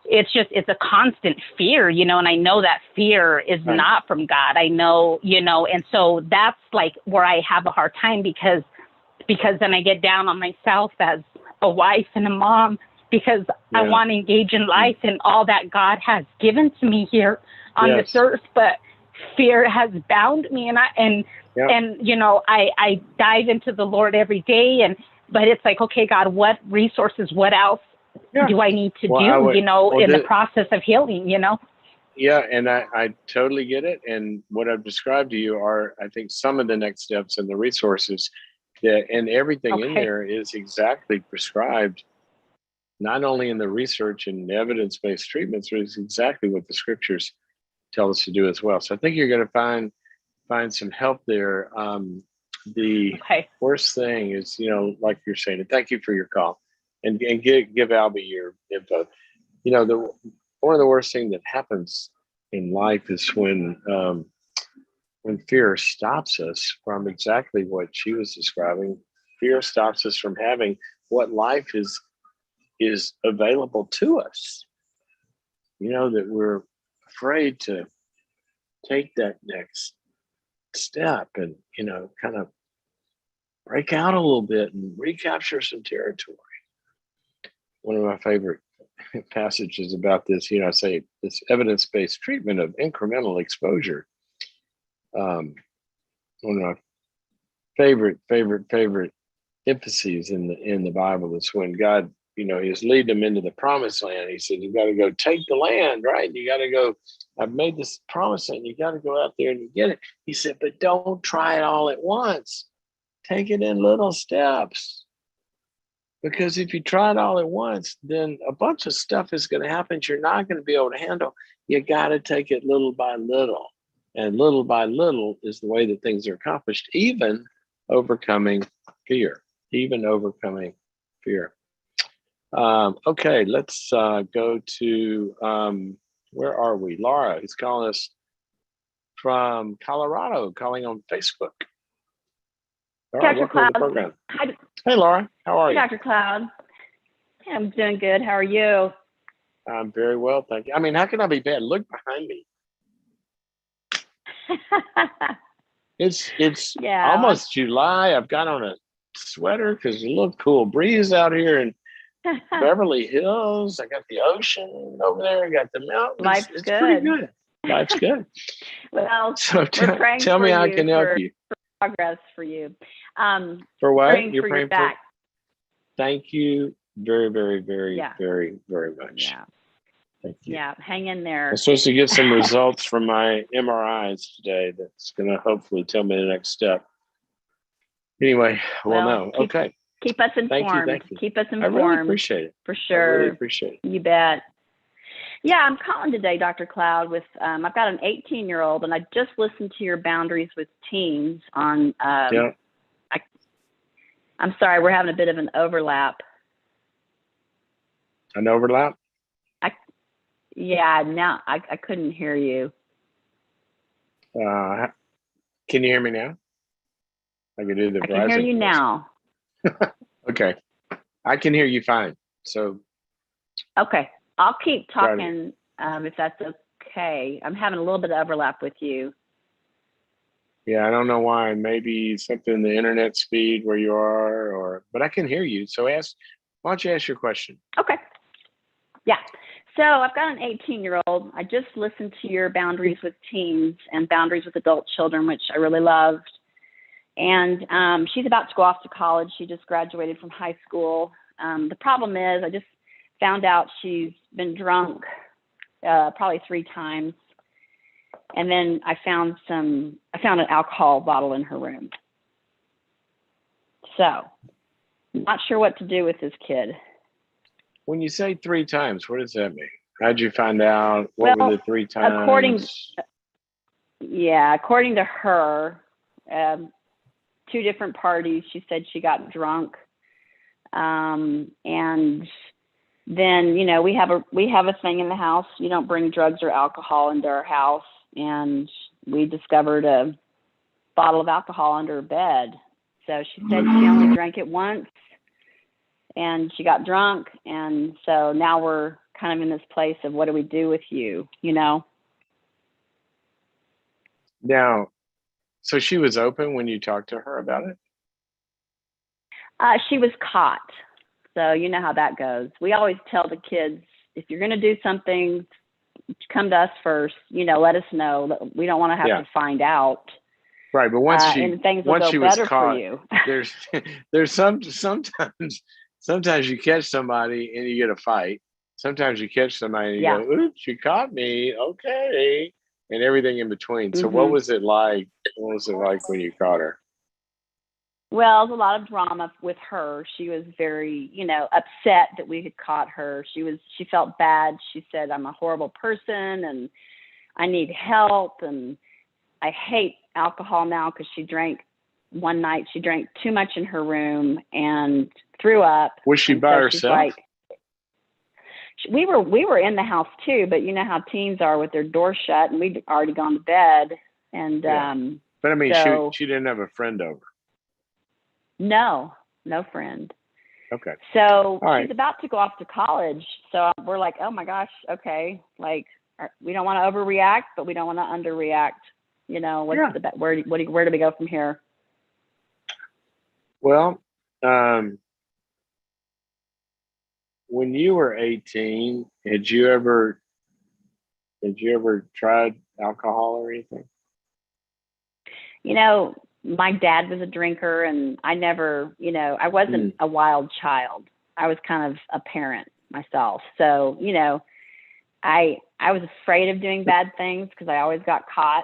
it's a constant fear, you know, and I know that fear is not from God. I know, you know, and so that's like where I have a hard time because then I get down on myself as a wife and a mom because I want to engage in life and all that God has given to me here on this earth, but fear has bound me, and you know, I dive into the Lord every day, but it's like, okay, God, what resources, what else do I need to do, you know, in the process of healing, you know? Yeah, and I totally get it. And what I've described to you are, I think, some of the next steps and the resources and everything in there is exactly prescribed, not only in the research and evidence-based treatments, but it's exactly what the scriptures tell us to do as well. So I think you're going to find some help there. The worst thing is, you know, like you're saying, and thank you for your call. And give Albie your info. You know, one of the worst things that happens in life is when fear stops us from exactly what she was describing. Fear stops us from having what life is available to us. You know, that we're afraid to take that next step and, you know, kind of break out a little bit and recapture some territory. One of my favorite passages about this, you know, I say this evidence-based treatment of incremental exposure. One of my favorite emphases in the Bible is when God, you know, He's leading them into the promised land. He said, you got to go take the land, right? You got to go. I've made this promise land. You got to go out there and you get it. He said, but don't try it all at once. Take it in little steps. Because if you try it all at once, then a bunch of stuff is going to happen you're not going to be able to handle. You got to take it little by little. And little by little is the way that things are accomplished, even overcoming fear. Okay, let's go to, where are we? Laura, who's calling us from Colorado, calling on Facebook. Laura, Dr. welcome to the program. Hey, Laura, how are you? Dr. Cloud. I'm doing good. How are you? I'm very well, thank you. I mean, how can I be bad? Look behind me. It's almost July. I've got on a sweater because it's a little cool breeze out here in Beverly Hills. I got the ocean over there. I got the mountains. It's good. Pretty good. Life's good. Well, so tell me how I can help you. Progress for you. For what? You're praying for back. Thank you very, very, very, very, very much. Yeah. Thank you. Yeah, hang in I'm there. supposed to get some results from my MRIs today. That's going to hopefully tell me the next step. Anyway, well, Well, no. Okay. keep us Thank you. informed. Thank you. Keep us I really informed appreciate it. for I really sure. appreciate it. You bet. Yeah, I'm calling today, Dr. Cloud, with I've got an 18-year-old, and I just listened to your boundaries with teens on. Yeah. I'm sorry, we're having a bit of an overlap. An overlap? Yeah, now I couldn't hear you. Can you hear me now? I can do the I can hear you voice. now. Okay. I can hear you fine. So. Okay. I'll keep talking if that's okay. I'm having a little bit of overlap with you. Yeah, I don't know why. Maybe something in the internet speed where you are, but I can hear you. So why don't you ask your question? Okay. Yeah. So I've got an 18-year-old. I just listened to your boundaries with teens and boundaries with adult children, which I really loved. And she's about to go off to college. She just graduated from high school. The problem is I just found out she's been drunk probably 3 times. And then I found an alcohol bottle in her room. So I'm not sure what to do with this kid. When you say 3 times, what does that mean? How'd you find out? What were the 3 times? According to her, 2 different parties, she said she got drunk. And then, we have a thing in the house. You don't bring drugs or alcohol into our house. And we discovered a bottle of alcohol under her bed. So she said she only drank it once and she got drunk. And so now we're kind of in this place of what do we do with you, Now, so she was open when you talked to her about it? She was caught. So you know how that goes. We always tell the kids, if you're going to do something, come to us first, let us know. We don't want to have to find out. Right, but once she was caught, for you. there's sometimes you catch somebody and you get a fight. Sometimes you catch somebody and you go, oops, you caught me. Okay. And everything in between. So what was it like? What was it like when you caught her? Well, it was a lot of drama with her. She was very, upset that we had caught her. She felt bad. She said, I'm a horrible person and I need help. And I hate alcohol now because one night she drank too much in her room and threw up. Was she by herself? We were in the house too, but you know how teens are with their door shut, and we'd already gone to bed. And but I mean, she didn't have a friend over. No friend. Okay. So she's about to go off to college. So we're like, oh my gosh, okay. Like, we don't want to overreact, but we don't want to underreact. Where do we go from here? Well, when you were 18, had you ever tried alcohol or anything? My dad was a drinker and I never, I wasn't a wild child. I was kind of a parent myself. So, I was afraid of doing bad things because I always got caught.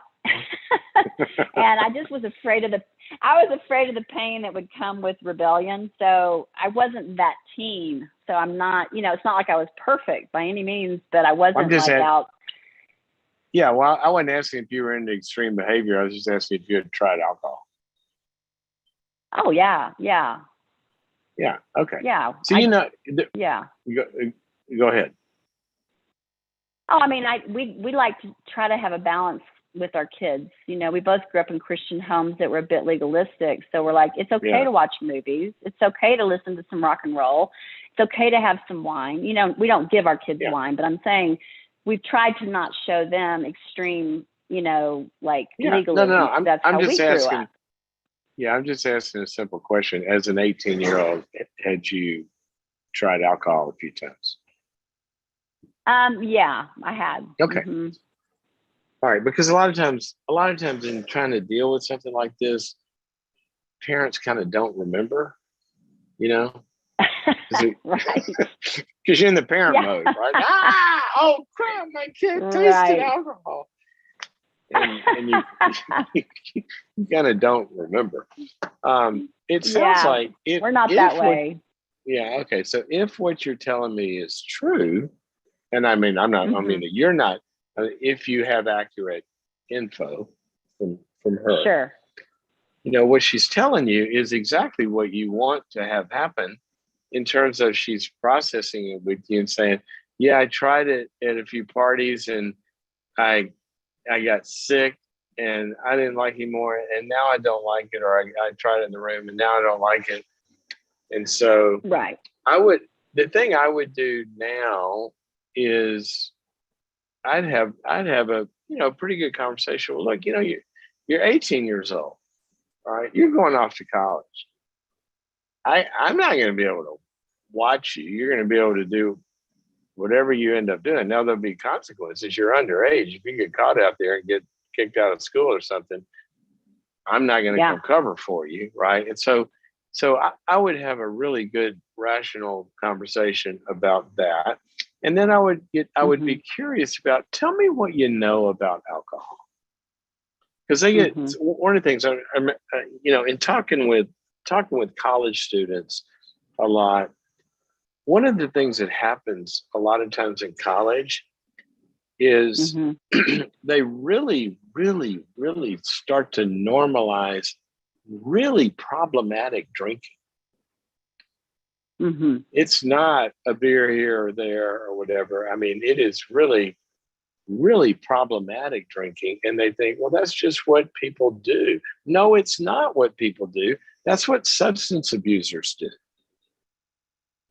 And I just was afraid of the pain that would come with rebellion. So I wasn't that teen. So I'm not, it's not like I was perfect by any means, but I wasn't out. Yeah, well, I wasn't asking if you were into extreme behavior. I was just asking if you had tried alcohol. Oh, yeah. Yeah, okay. Yeah. So, yeah. Go ahead. Oh, I mean, we like to try to have a balance with our kids. We both grew up in Christian homes that were a bit legalistic. So we're like, it's okay to watch movies. It's okay to listen to some rock and roll. It's okay to have some wine. We don't give our kids wine, but I'm saying we've tried to not show them extreme, legalism. No. That's how we grew up. Yeah, I'm just asking a simple question. As an 18-year-old, had you tried alcohol a few times? Yeah, I had. Okay. Mm-hmm. All right, because a lot of times in trying to deal with something like this, parents kind of don't remember, because Right. Because you're in the parent Yeah. mode, right? Oh crap, my kid tasted Right. alcohol. And you kind of don't remember. It sounds Yeah. like We're not if that what, way. yeah, okay. So if what you're telling me is true, and I mean, I mean Mm-hmm. that you're not, if you have accurate info from her, Sure. what she's telling you is exactly what you want to have happen in terms of she's processing it with you and saying, yeah, I tried it at a few parties and I got sick and I didn't like it more and now I don't like it, or I tried it in the room and now I don't like it. And so Right. the thing I would do now is I'd have a, pretty good conversation. Well, look, you're 18 years old. All right. You're going off to college. I'm not going to be able to watch you. You're going to be able to do whatever you end up doing. Now there'll be consequences. You're underage. If you get caught out there and get kicked out of school or something, I'm not going to come cover for you, right? And so I would have a really good rational conversation about that, and then I would be curious about, tell me what you know about alcohol, because they get one of the things in talking with college students a lot. One of the things that happens a lot of times in college is they really, really, really start to normalize really problematic drinking. It's not a beer here or there or whatever. I mean, it is really, really problematic drinking. And they think, well, that's just what people do. No, it's not what people do. That's what substance abusers do.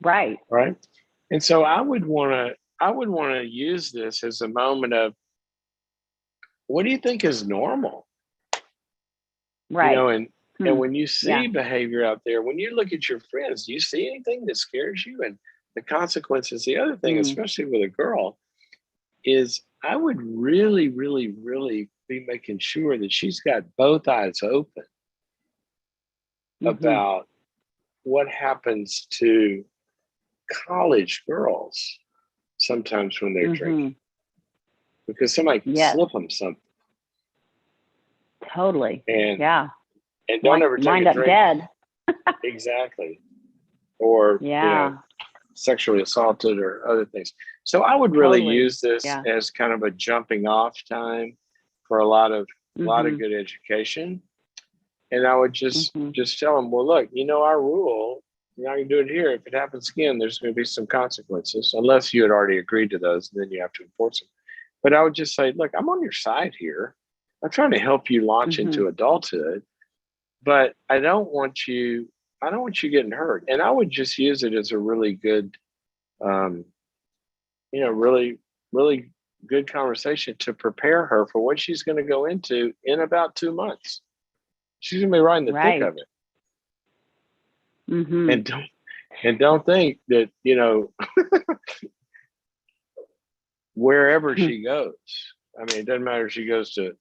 Right. Right. And so I would want to use this as a moment of, what do you think is normal? Right. And when you see behavior out there, when you look at your friends, do you see anything that scares you? And the consequences, the other thing, especially with a girl, is I would really, really, really be making sure that she's got both eyes open about what happens to college girls sometimes when they're drinking, because somebody can slip them something. Totally. And don't ever take wind a up drink. dead. Exactly. Or sexually assaulted or other things. So I would really use this as kind of a jumping off time for a lot of good education. And I would just tell them, well, look, our rule, you're not going to do it here. If it happens again, there's going to be some consequences, unless you had already agreed to those, and then you have to enforce them. But I would just say, look, I'm on your side here. I'm trying to help you launch into adulthood, but I don't want you getting hurt. And I would just use it as a really good, really, really good conversation to prepare her for what she's going to go into in about 2 months. She's going to be right in the thick of it. And don't think that, wherever she goes, I mean, it doesn't matter if she goes to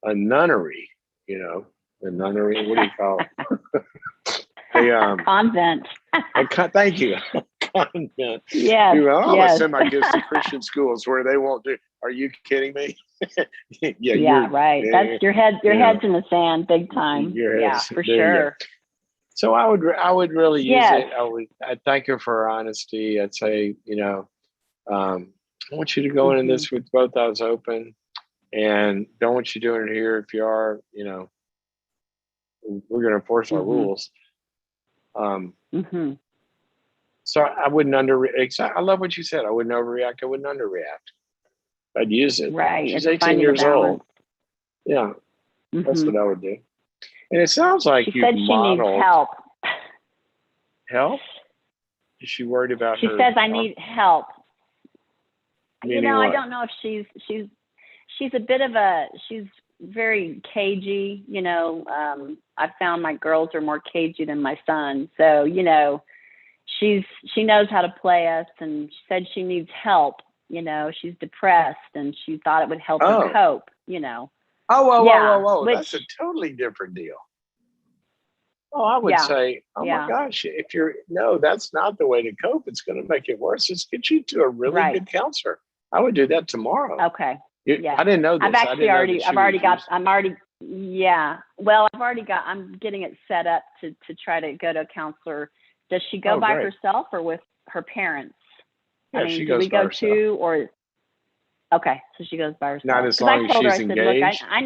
a nunnery, a nunnery, what do you call it? Convent. Thank you. Convent. Yes. I'm going to send my kids to Christian schools where they won't do. Are you kidding me? Right. That's your head's in the sand, big time. Yeah, for sure. So I would really use it. I'd thank her for her honesty. I'd say, I want you to go into this with both eyes open, and don't want you doing it here. If you are, we're going to enforce our rules. So I wouldn't I love what you said. I wouldn't overreact. I wouldn't underreact. I'd use it. Right. She's 18 years old. Yeah. That's what I would do. And it sounds like she said she needs help. Help? Is she worried about she her? She says, I need help. Meaning I what? don't know if she's a bit of she's very cagey, I found my girls are more cagey than my son. So, she knows how to play us, and she said she needs help. She's depressed, and she thought it would help her cope, Whoa. That's a totally different deal. Oh, I would Yeah. say, oh my Yeah. gosh, if you're, no, that's not the way to cope. It's going to make it worse. Just get you to a really Right. good counselor. I would do that tomorrow. Okay. I Yeah. didn't know I've this. I actually didn't know that I've she was already got, using. I'm already, yeah. Well, I'm getting it set up to try to go to a counselor. Does she go Oh, by great. herself or with her parents? I Yeah, mean, she do goes we by go herself. to, or, okay, so she goes by Not herself. as Because I long as told her, she's I said, look, engaged. I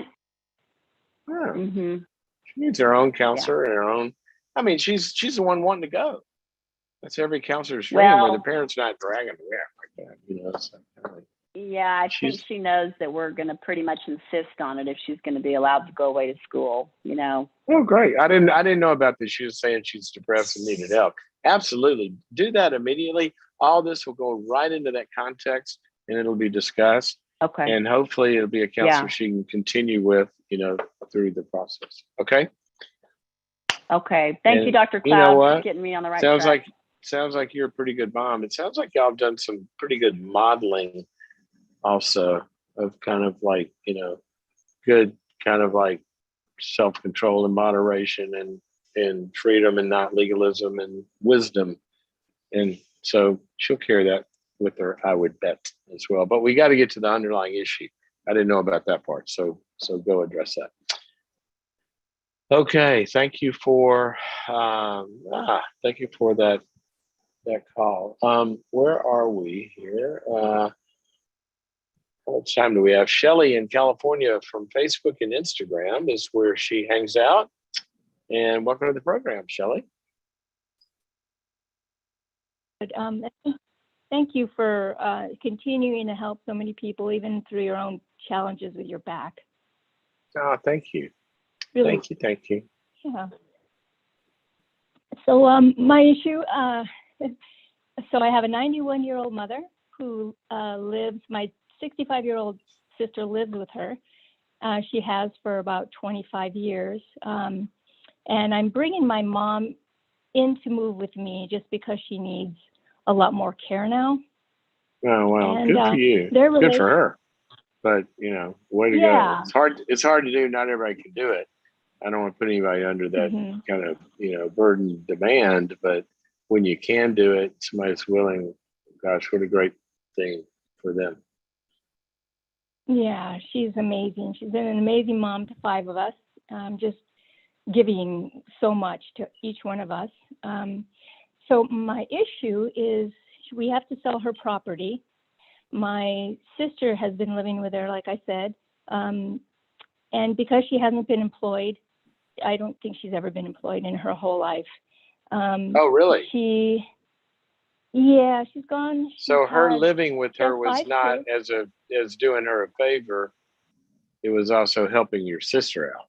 Yeah, mm-hmm. she needs her own Yeah. counselor and her own. I mean, she's the one wanting to go. That's every counselor's dream, where the Well, parents not dragging her like that. So yeah, I think she's. she knows that we're going to pretty much insist on it if she's going to be allowed to go away to school, Oh, great! I didn't know about this. She was saying she's depressed and needed help. Absolutely, do that immediately. All this will go right into that context, and it'll be discussed. Okay. And hopefully, it'll be a counselor Yeah. she can continue with, through the process. Okay. Okay. Thank you, And Dr. you know Cloud, for what? getting me on the right Sounds track. like sounds like you're a pretty good mom. It sounds like y'all have done some pretty good modeling also of kind of like, good kind of like self-control and moderation and freedom and not legalism and wisdom. And so she'll carry that with her, I would bet, as well. But we got to get to the underlying issue. I didn't know about that part. So go address that. Okay. Thank you for that call. Where are we here? How much time do we have? Shelly in California from Facebook and Instagram is where she hangs out. And welcome to the program, Shelly. Thank you for continuing to help so many people, even through your own challenges with your back. Oh, thank you. Really, Thank you. yeah. So my issue, so I have a 91-year-old mother who lives, my 65-year-old sister lives with her. She has for about 25 years. And I'm bringing my mom in to move with me just because she needs a lot more care now. Oh, well, And, good for you. Good for her. But, way to go. It's hard to do. Not everybody can do it. I don't want to put anybody under that kind of, burden demand, but when you can do it, somebody's willing, gosh, what a great thing for them. Yeah, she's amazing. She's been an amazing mom to 5 of us, just giving so much to each one of us. So my issue is we have to sell her property. My sister has been living with her, like I said, and because she hasn't been employed, I don't think she's ever been employed in her whole life. Oh, really? She's gone. So her living with her was not kids. as doing her a favor. It was also helping your sister out.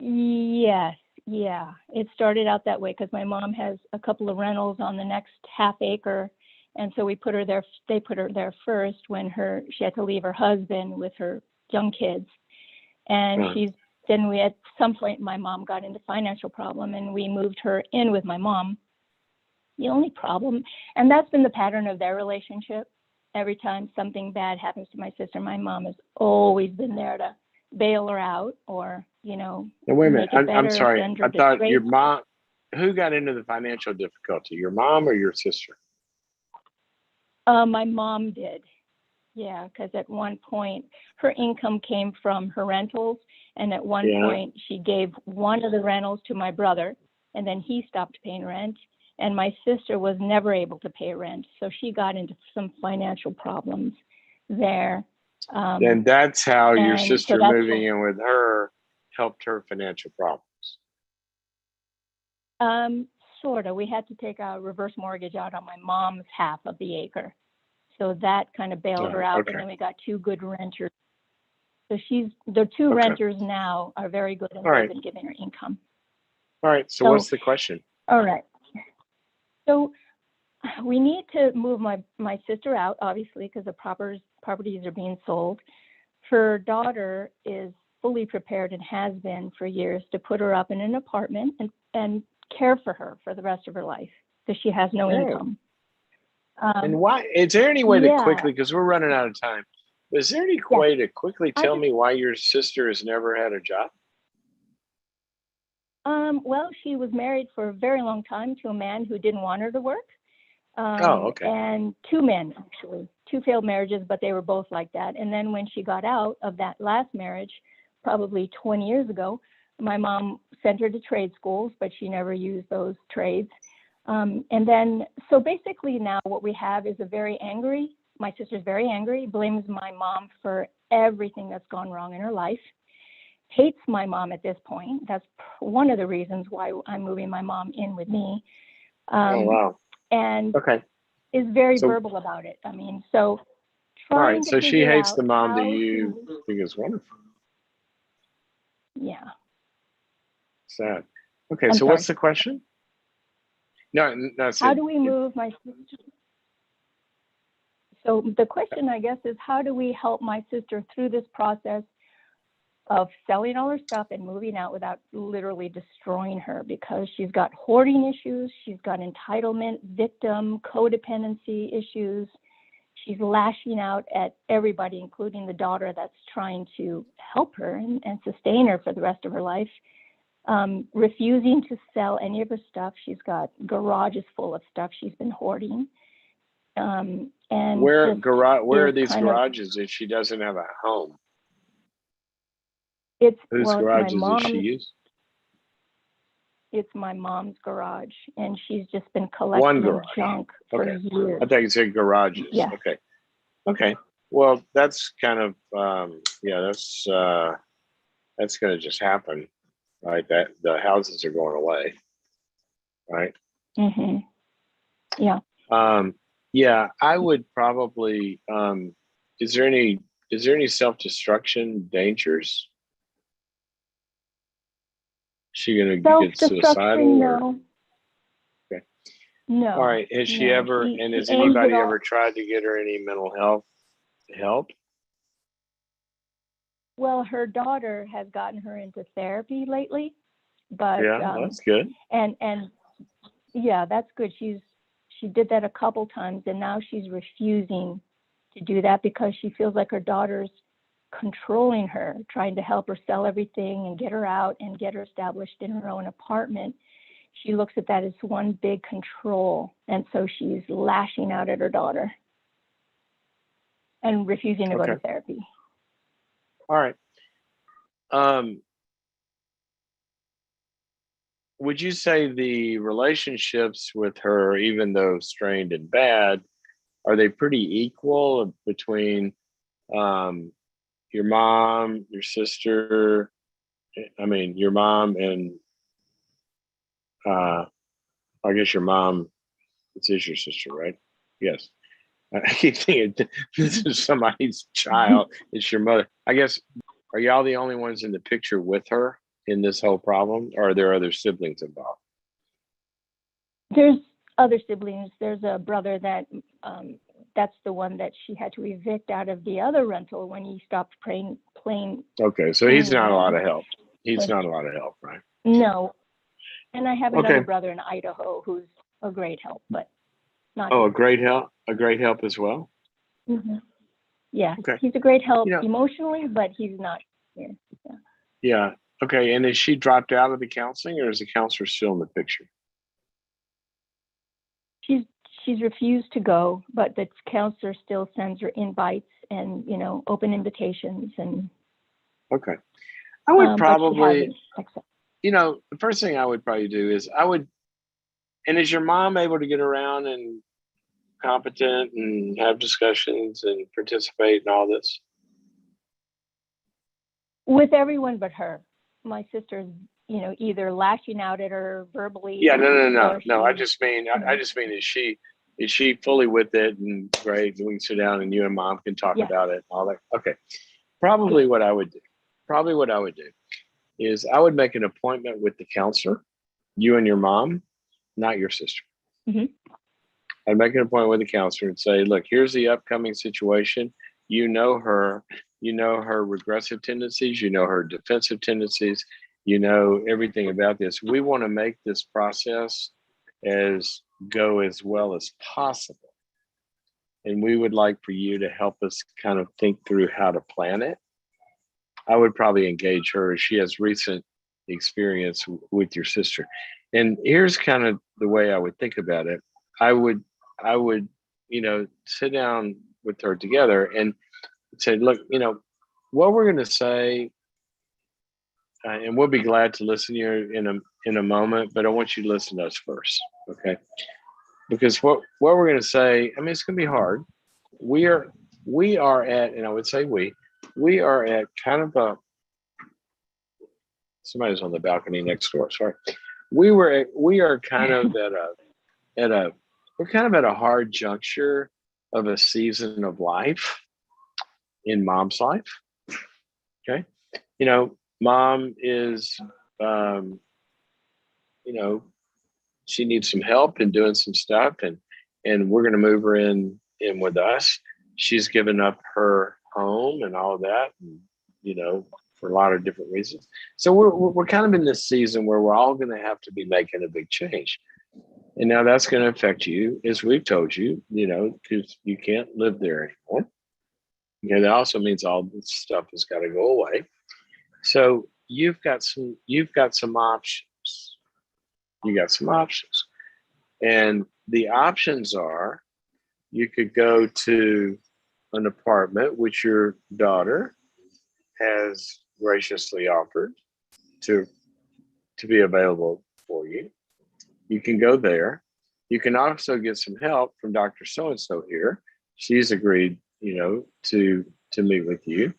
Yes, yeah. It started out that way because my mom has a couple of rentals on the next half acre, and so we put her there. They put her there first when she had to leave her husband with her young kids, and then we at some point my mom got into financial problem, and we moved her in with my mom. The only problem, and that's been the pattern of their relationship. Every time something bad happens to my sister, my mom has always been there to bail her out or, Now, wait a minute. I'm sorry. I thought your mom, who got into the financial difficulty, your mom or your sister? My mom did. Yeah, because at one point her income came from her rentals. And at one point she gave one of the rentals to my brother, and then he stopped paying rent. And my sister was never able to pay rent. So she got into some financial problems there. And that's how your sister moving in with her helped her financial problems. Sort of. We had to take a reverse mortgage out on my mom's half of the acre. So that kind of bailed her out. Okay. And then we got 2 good renters. So the 2 renters now are very good and they've been giving her income. All right. So what's the question? All right. So we need to move my sister out, obviously, because the properties are being sold. Her daughter is fully prepared and has been for years to put her up in an apartment and care for her for the rest of her life because she has no income. And why? Is there any way to quickly, because we're running out of time, is there any way to quickly tell me why your sister has never had a job? Well, she was married for a very long time to a man who didn't want her to work. Okay. And two men, actually, two failed marriages, but they were both like that. And then when she got out of that last marriage, probably 20 years ago, my mom sent her to trade schools, but she never used those trades. And then, so basically now what we have is my sister's very angry, blames my mom for everything that's gone wrong in her life, hates my mom at this point. That's one of the reasons why I'm moving my mom in with me. Oh, wow. And Okay. is very verbal about it. I mean, so All trying right. to So she figure hates out the mom that how you to, think is wonderful. yeah. Sad. Okay. I'm So sorry. what's the question? No, How do we move my sister? So the question, I guess, is how do we help my sister through this process of selling all her stuff and moving out without literally destroying her, because she's got hoarding issues, she's got entitlement, victim, codependency issues. She's lashing out at everybody, including the daughter that's trying to help her and sustain her for the rest of her life. Refusing to sell any of her stuff. She's got garages full of stuff she's been hoarding. And where are these kind garages if she doesn't have a home? It's Whose my garages does she mom's. use? It's my mom's garage, and she's just been One collecting garage. junk for Okay. years. I thought you said garages. Yeah. Okay. Okay. Well, that's kind of that's going to just happen, right? That the houses are going away, right? Mhm. Yeah. Yeah, I would probably. Is there any self-destruction dangers? Is she gonna get suicidal or? No. Okay. No. All right. Has she No. ever? She And has aims it anybody all. ever tried to get her any mental health help? Well, her daughter has gotten her into therapy lately, but Yeah, that's good. and yeah, that's good. She did that a couple times, and now she's refusing to do that because she feels like her daughter's controlling her, trying to help her sell everything and get her out and get her established in her own apartment. She looks at that as one big control, and so she's lashing out at her daughter and refusing to go Okay. to therapy. All right. Would you say the relationships with her, even though strained and bad, are they pretty equal between your mom, your sister? I mean, your mom and I guess your mom. This is your sister, right? Yes. I keep thinking this is somebody's child. It's your mother. I guess. Are y'all the only ones in the picture with her in this whole problem, or are there other siblings involved? There's other siblings. There's a brother that's the one that she had to evict out of the other rental when he stopped playing. Okay, so he's not a lot of help. He's not a lot of help, right? No. And I have another Okay. brother in Idaho who's a great help, but not. Oh, a great help as well. Mm-hmm. Yeah, Okay. he's a great help Yeah. emotionally, but he's not here. Yeah. Yeah. Okay. And is she dropped out of the counseling, or is the counselor still in the picture? She's refused to go, but the counselor still sends her invites and open invitations and. Okay. I would probably. The first thing I would probably do is and is your mom able to get around and competent and have discussions and participate in all this? With everyone but her. My sister's, either lashing out at her verbally. Yeah, no. I just mean, is she fully with it and great? And we can sit down and you and mom can talk about it and all that. Okay. Probably what I would do is I would make an appointment with the counselor, you and your mom, not your sister. Mm-hmm. I'd make an appointment with the counselor and say, look, here's the upcoming situation. You know her regressive tendencies, her defensive tendencies, everything about this. We want to make this process go as well as possible. And we would like for you to help us kind of think through how to plan it. I would probably engage her. She has recent experience with your sister. And here's kind of the way I would think about it. I would, sit down with her together and say, look, what we're going to say, and we'll be glad to listen to you in a moment, but I want you to listen to us first, okay? Because what we're going to say, I mean, it's going to be hard. We are at, and I would say we are at kind of somebody's on the balcony next door. Sorry, we are kind of we're kind of at a hard juncture of a season of life in mom's life. Okay, mom is, she needs some help in doing some stuff, and we're going to move her in with us. She's given up her home and all of that, and, for a lot of different reasons. So we're kind of in this season where we're all going to have to be making a big change. And now that's going to affect you, as we've told you, because you can't live there anymore. Okay, that also means all this stuff has got to go away. So you've got some options. You got some options. And the options are, you could go to an apartment which your daughter has graciously offered to be available for you. You can go there. You can also get some help from Dr. So-and-so here. She's agreed, to meet with you.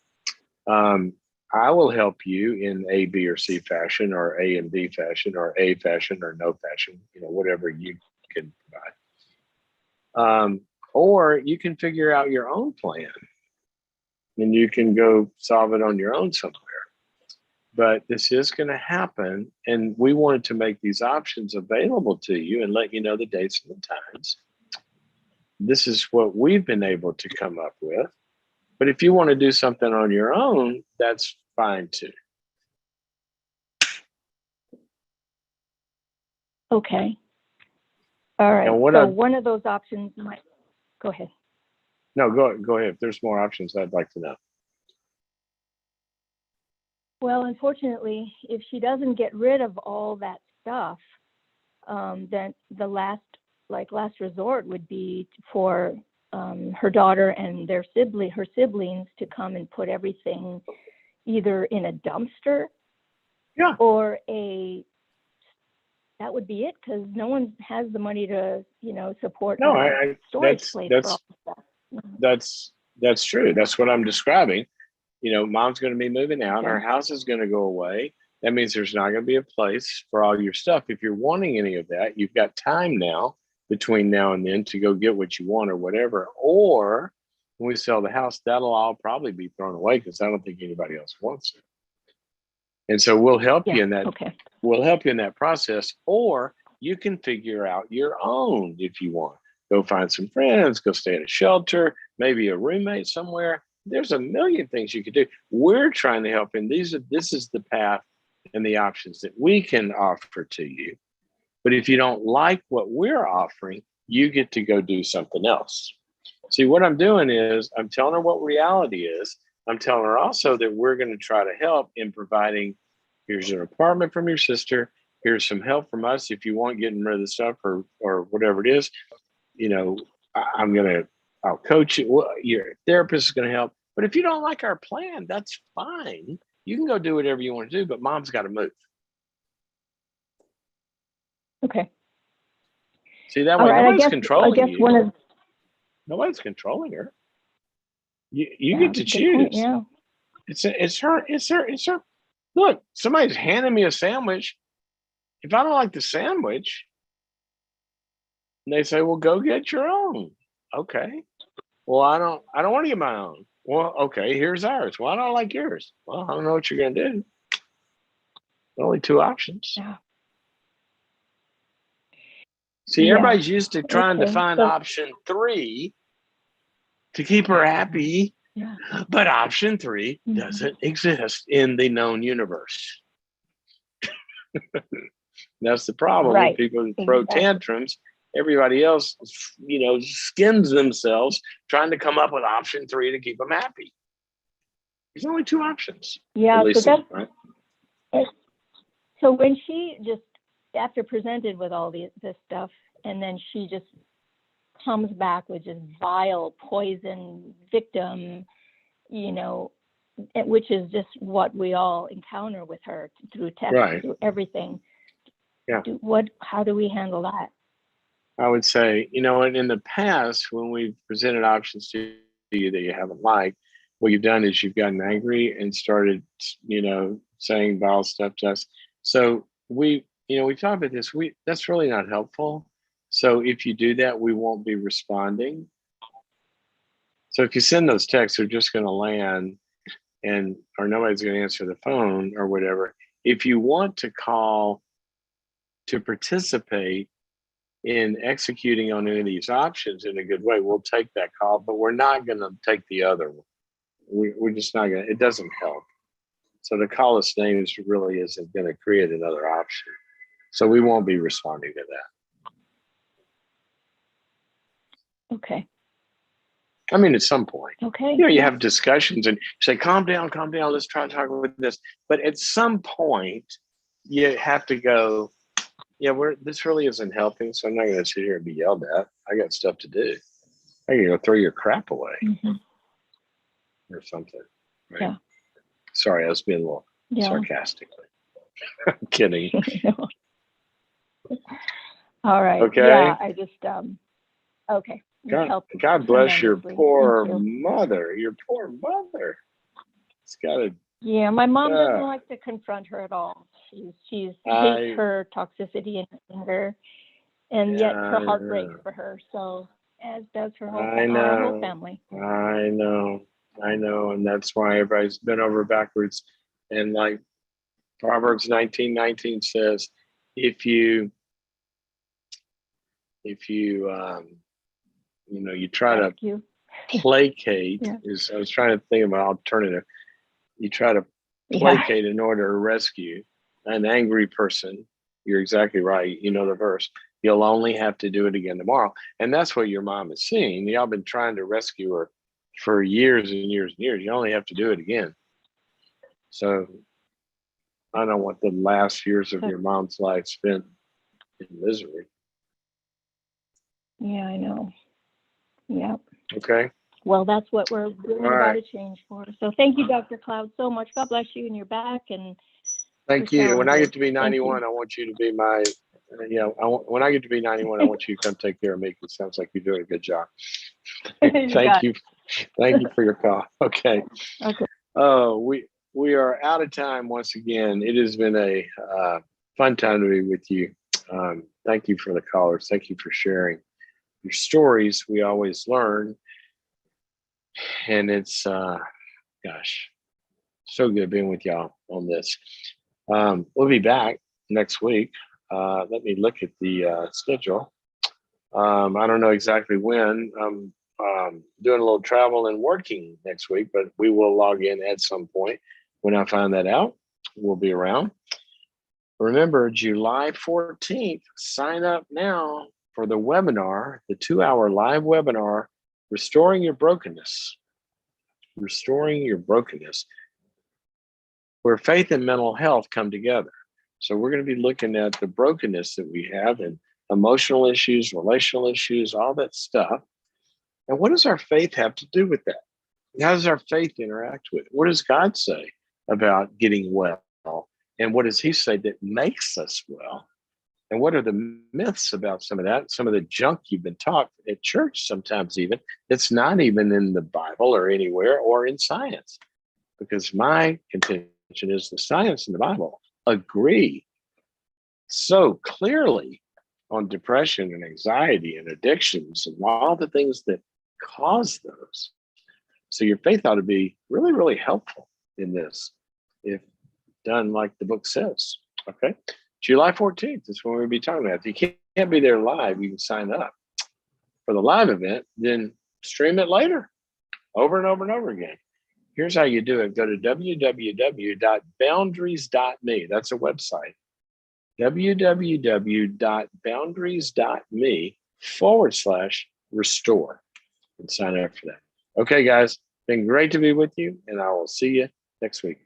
I will help you in A, B, or C fashion, or A and B fashion, or A fashion, or no fashion, whatever you can provide. Or you can figure out your own plan and you can go solve it on your own somewhere. But this is going to happen. And we wanted to make these options available to you and let you know the dates and the times. This is what we've been able to come up with. But if you want to do something on your own, that's fine too. Okay. All right. So one of those options might, go ahead. No, go ahead. If there's more options, I'd like to know. Well, unfortunately, if she doesn't get rid of all that stuff, then the last resort would be for her daughter and her siblings to come and put everything either in a dumpster, or that would be it, because no one has the money to support a storage place for all the stuff. That's true. That's what I'm describing. Mom's going to be moving out. Her house is going to go away. That means there's not going to be a place for all your stuff. If you're wanting any of that, you've got time now between now and then to go get what you want or whatever. Or when we sell the house, that'll all probably be thrown away because I don't think anybody else wants it. And so we'll help you in that. Okay. We'll help you in that process. Or you can figure out your own if you want. Go find some friends, go stay at a shelter, maybe a roommate somewhere. There's a million things you could do. We're trying to help, and this is the path and the options that we can offer to you. But if you don't like what we're offering, you get to go do something else. See, what I'm doing is I'm telling her what reality is. I'm telling her also that we're going to try to help in providing, here's an apartment from your sister. Here's some help from us if you want getting rid of the stuff or whatever it is. I'll coach you. Your therapist is going to help. But if you don't like our plan, that's fine. You can go do whatever you want to do, but mom's got to move. Okay. See, that way, nobody's controlling you. Nobody's controlling her. You get to choose. Point, It's her. Look, somebody's handing me a sandwich. If I don't like the sandwich, and they say, well, go get your own. Okay. Well, I don't want to get my own. Well, okay, here's ours. Well, I don't like yours. Well, I don't know what you're going to do. Only two options. Yeah. See, everybody's used to trying to find option 3 to keep her happy. Yeah. But option 3 doesn't exist in the known universe. That's the problem with people who throw tantrums. Everybody else, skins themselves trying to come up with option 3 to keep them happy. There's only 2 options. Yeah, so that's right? So when she just, after presented with all this stuff, and then she just comes back with just vile poison victim, you know, which is just what we all encounter with her through text, Right. through everything. Yeah. How do we handle that? I would say, you know, in the past, when we've presented options to you that you haven't liked, what you've done is you've gotten angry and started, you know, saying vile stuff to us. So we talked about this. That's really not helpful. So if you do that, we won't be responding. So if you send those texts, they're just going to land or nobody's going to answer the phone or whatever. If you want to call to participate in executing on any of these options in a good way, we'll take that call, but we're not going to take the other one. We're just not going to, it doesn't help. So to call us names really isn't going to create another option. So we won't be responding to that. Okay. I mean, at some point, Okay. you know, you have discussions and say, calm down, let's try to talk about this. But at some point, you have to go, yeah, this really isn't helping. So I'm not going to sit here and be yelled at. I got stuff to do. I can go throw your crap away or something. Right? Yeah. Sorry, I was being a little sarcastic. I'm kidding. All right. Okay. Yeah, I just okay. God bless your poor mother. Your poor mother. It's got to. Yeah, my mom doesn't like to confront her at all. She's hates her toxicity and anger, and yet her heart breaks for her. So as does her our whole family. I know, and that's why everybody's bent over backwards. And like Proverbs 19:19 says, if you you try to placate. I was trying to think of an alternative. You try to placate in order to rescue an angry person. You're exactly right. You know the verse. You'll only have to do it again tomorrow. And that's what your mom is seeing. Y'all been trying to rescue her for years and years and years. You only have to do it again. So I don't want the last years of your mom's life spent in misery. Yeah, I know. Yeah. Okay. Well, that's what we're doing about a change for. So thank you, Dr. Cloud, so much. God bless you and you're back. And thank you. When I get to be 91, I want you to be my, when I get to be 91, I want you to come take care of me because it sounds like you're doing a good job. Thank you. Thank you for your call. Okay. Okay. Oh, we are out of time once again. It has been a fun time to be with you. Thank you for the callers. Thank you for sharing your stories. We always learn. And it's, gosh, so good being with y'all on this. We'll be back next week. Let me look at the schedule. I don't know exactly when. I'm doing a little travel and working next week, but we will log in at some point. When I find that out, we'll be around. Remember, July 14th, sign up now for the webinar, the 2-hour live webinar, Restoring Your Brokenness. Restoring Your Brokenness, where faith and mental health come together. So we're going to be looking at the brokenness that we have and emotional issues, relational issues, all that stuff. And what does our faith have to do with that? How does our faith interact with it? What does God say about getting well? And what does he say that makes us well? And what are the myths about some of that? Some of the junk you've been taught at church sometimes even, it's not even in the Bible or anywhere or in science. Because my contention is the science and the Bible agree so clearly on depression and anxiety and addictions and all the things that cause those. So your faith ought to be really, really helpful in this if done like the book says. Okay. July 14th is when we'll be talking about. If you can't be there live, you can sign up for the live event, then stream it later over and over and over again. Here's how you do it. Go to www.boundaries.me. That's a website. www.boundaries.me/restore and sign up for that. Okay, guys, been great to be with you, and I will see you next week.